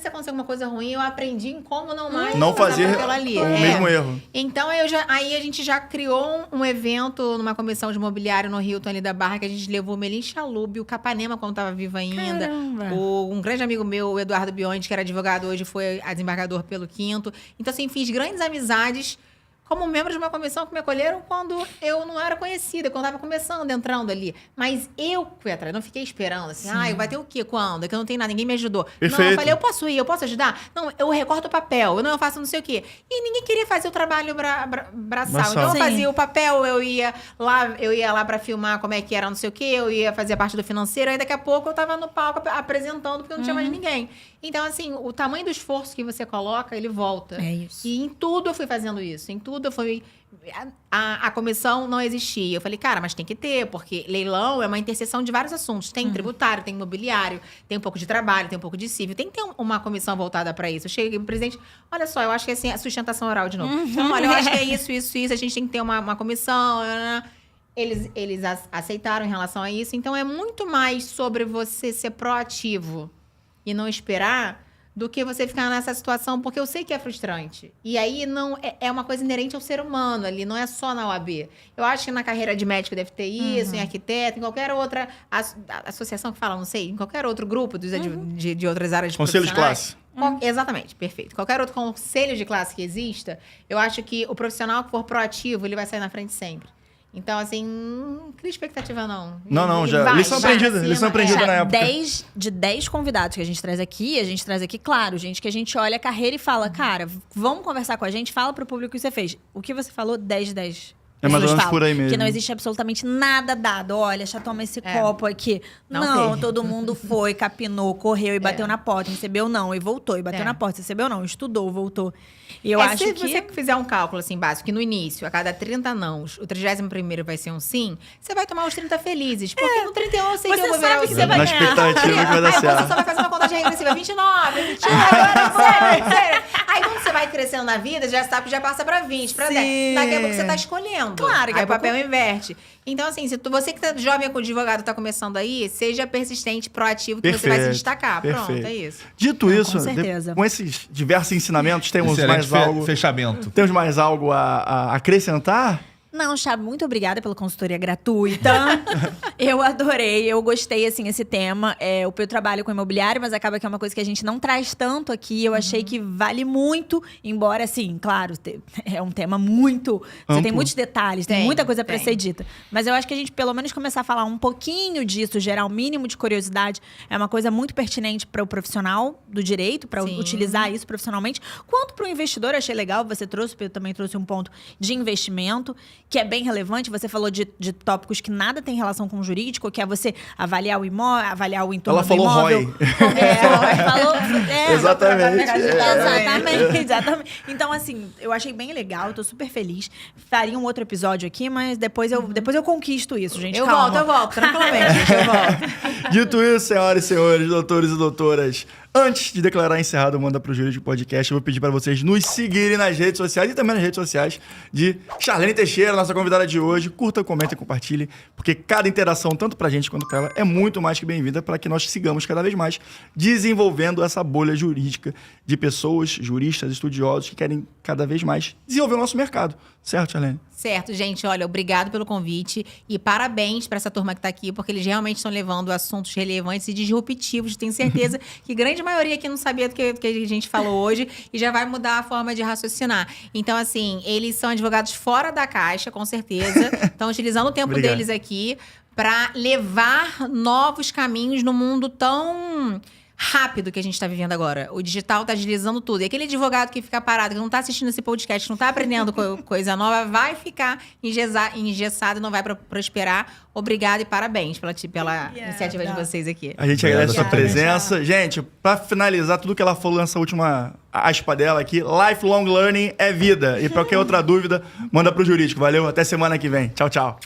acontecer alguma coisa ruim, eu aprendi em como não mais não fazer aquilo ali. o mesmo erro. Então, aí a gente já criou um evento numa comissão de imobiliário no Hilton ali da Barra, que a gente levou o Melim Chalub, o Capanema, quando estava vivo ainda. Um grande amigo meu, o Eduardo Biondi, que era advogado hoje, foi desembargador pelo Quinto. Então, assim, fiz grandes amizades como membro de uma comissão que me acolheram quando eu não era conhecida, quando eu estava começando, entrando ali. Mas eu fui atrás, não fiquei esperando assim, vai ter o quê? Quando? É que eu não tenho nada, ninguém me ajudou. Perfeito. Não, eu falei, eu posso ir, eu posso ajudar? Não, eu recorto o papel, eu faço não sei o quê. E ninguém queria fazer o trabalho braçal. Então eu Sim. fazia o papel, eu ia lá pra filmar como é que era não sei o quê, eu ia fazer a parte do financeiro, aí daqui a pouco eu tava no palco apresentando, porque eu não tinha mais ninguém. Então, assim, o tamanho do esforço que você coloca, ele volta. É isso. E em tudo eu fui fazendo isso. Em tudo eu fui... A comissão não existia. Eu falei, cara, mas tem que ter, porque leilão é uma interseção de vários assuntos. Tem tributário, tem imobiliário, tem um pouco de trabalho, tem um pouco de civil. Tem que ter uma comissão voltada para isso. Eu cheguei pro presidente, olha só, eu acho que é assim, a sustentação oral de novo. Então, olha, eu acho que é isso, a gente tem que ter uma comissão... Eles aceitaram em relação a isso. Então, é muito mais sobre você ser proativo e não esperar do que você ficar nessa situação, porque eu sei que é frustrante. E aí não é uma coisa inerente ao ser humano ali, não é só na OAB. Eu acho que na carreira de médico deve ter isso, em arquiteto, em qualquer outra associação que fala, não sei, em qualquer outro grupo de outras áreas de Conselho de profissionais. classe. Exatamente, perfeito. Qualquer outro conselho de classe que exista, eu acho que o profissional que for proativo, ele vai sair na frente sempre. Então, assim, não cria expectativa, não. Não, E já. vai, Lição vai aprendida, acima, lição aprendida na época. 10 convidados que a gente traz aqui, claro, gente que a gente olha a carreira e fala, cara, vamos conversar com a gente, fala pro público o que você fez. O que você falou, 10 de 10. É mais ou Pessoas menos falam por aí mesmo. que não existe absolutamente nada dado. Olha, já toma esse copo aqui. Não teve. Todo mundo foi, capinou, correu e bateu na porta, recebeu não, e voltou, e bateu na porta, recebeu não, estudou, voltou. E eu acho se que... você fizer um cálculo assim básico, que no início, a cada 30 nãos, o 31º vai ser um sim, você vai tomar os 30 felizes. Porque no 31 eu sei que eu vou virar sabe o que sim. você vai Na ganhar. expectativa que vai dar Aí você certo. só vai fazer uma conta de regressiva, 29, 21, agora sério. Aí quando você vai crescendo na vida, já sabe que já passa pra 20, pra 10. Daqui a pouco você tá escolhendo. Claro, daqui aí a o papel inverte. Então, assim, se você que tá jovem com advogado tá começando aí, seja persistente, proativo, que você vai se destacar. Pronto, perfeito. é isso. Dito Não, isso, com certeza. com esses diversos ensinamentos, temos Excelente mais algo... fechamento. Temos mais algo a acrescentar? Não, Chab, muito obrigada pela consultoria gratuita. Eu adorei, eu gostei, assim, esse tema. Eu trabalho com imobiliário, mas acaba que é uma coisa que a gente não traz tanto aqui. Eu achei que vale muito, embora, assim, claro, é um tema muito... Você tem Amplo. muitos detalhes, tem Tem, muita coisa pra tem. ser dita. Mas eu acho que a gente, pelo menos, começar a falar um pouquinho disso, gerar o mínimo de curiosidade, é uma coisa muito pertinente para o profissional do direito, para Sim. utilizar isso profissionalmente. Quanto para o investidor, eu achei legal, você trouxe, eu também trouxe um ponto de investimento, que é bem relevante. Você falou de tópicos que nada tem relação com o jurídico, que é você avaliar o imóvel, avaliar o entorno Ela do falou imóvel. ROI. Exatamente. Então, assim, eu achei bem legal, eu tô super feliz. Faria um outro episódio aqui, mas depois eu conquisto isso, gente. Eu calma. volto, tranquilamente, gente, eu volto. Dito isso, senhoras e senhores, doutores e doutoras, antes de declarar encerrado o Manda Pro Jurídico Podcast, eu vou pedir para vocês nos seguirem nas redes sociais e também nas redes sociais de Charlene Teixeira, nossa convidada de hoje. Curta, comenta e compartilhe, porque cada interação, tanto pra gente quanto pra ela, é muito mais que bem-vinda para que nós sigamos cada vez mais desenvolvendo essa bolha jurídica de pessoas, juristas, estudiosos que querem cada vez mais desenvolver o nosso mercado. Certo, Charlene? Certo, gente. Olha, obrigado pelo convite e parabéns para essa turma que está aqui, porque eles realmente estão levando assuntos relevantes e disruptivos. Tenho certeza que grande maioria aqui não sabia do que a gente falou hoje e já vai mudar a forma de raciocinar. Então, assim, eles são advogados fora da caixa, com certeza. Estão utilizando o tempo Obrigado. deles aqui para levar novos caminhos no mundo tão rápido que a gente está vivendo agora. O digital está agilizando tudo. E aquele advogado que fica parado, que não está assistindo esse podcast, que não está aprendendo coisa nova, vai ficar engessado e não vai prosperar. Obrigada e parabéns pela iniciativa de vocês aqui. A gente Obrigado, agradece a sua Charlene. presença. Gente, pra finalizar tudo que ela falou nessa última aspa dela aqui, lifelong learning é vida. E pra qualquer outra dúvida, manda pro jurídico. Valeu, até semana que vem. Tchau, tchau.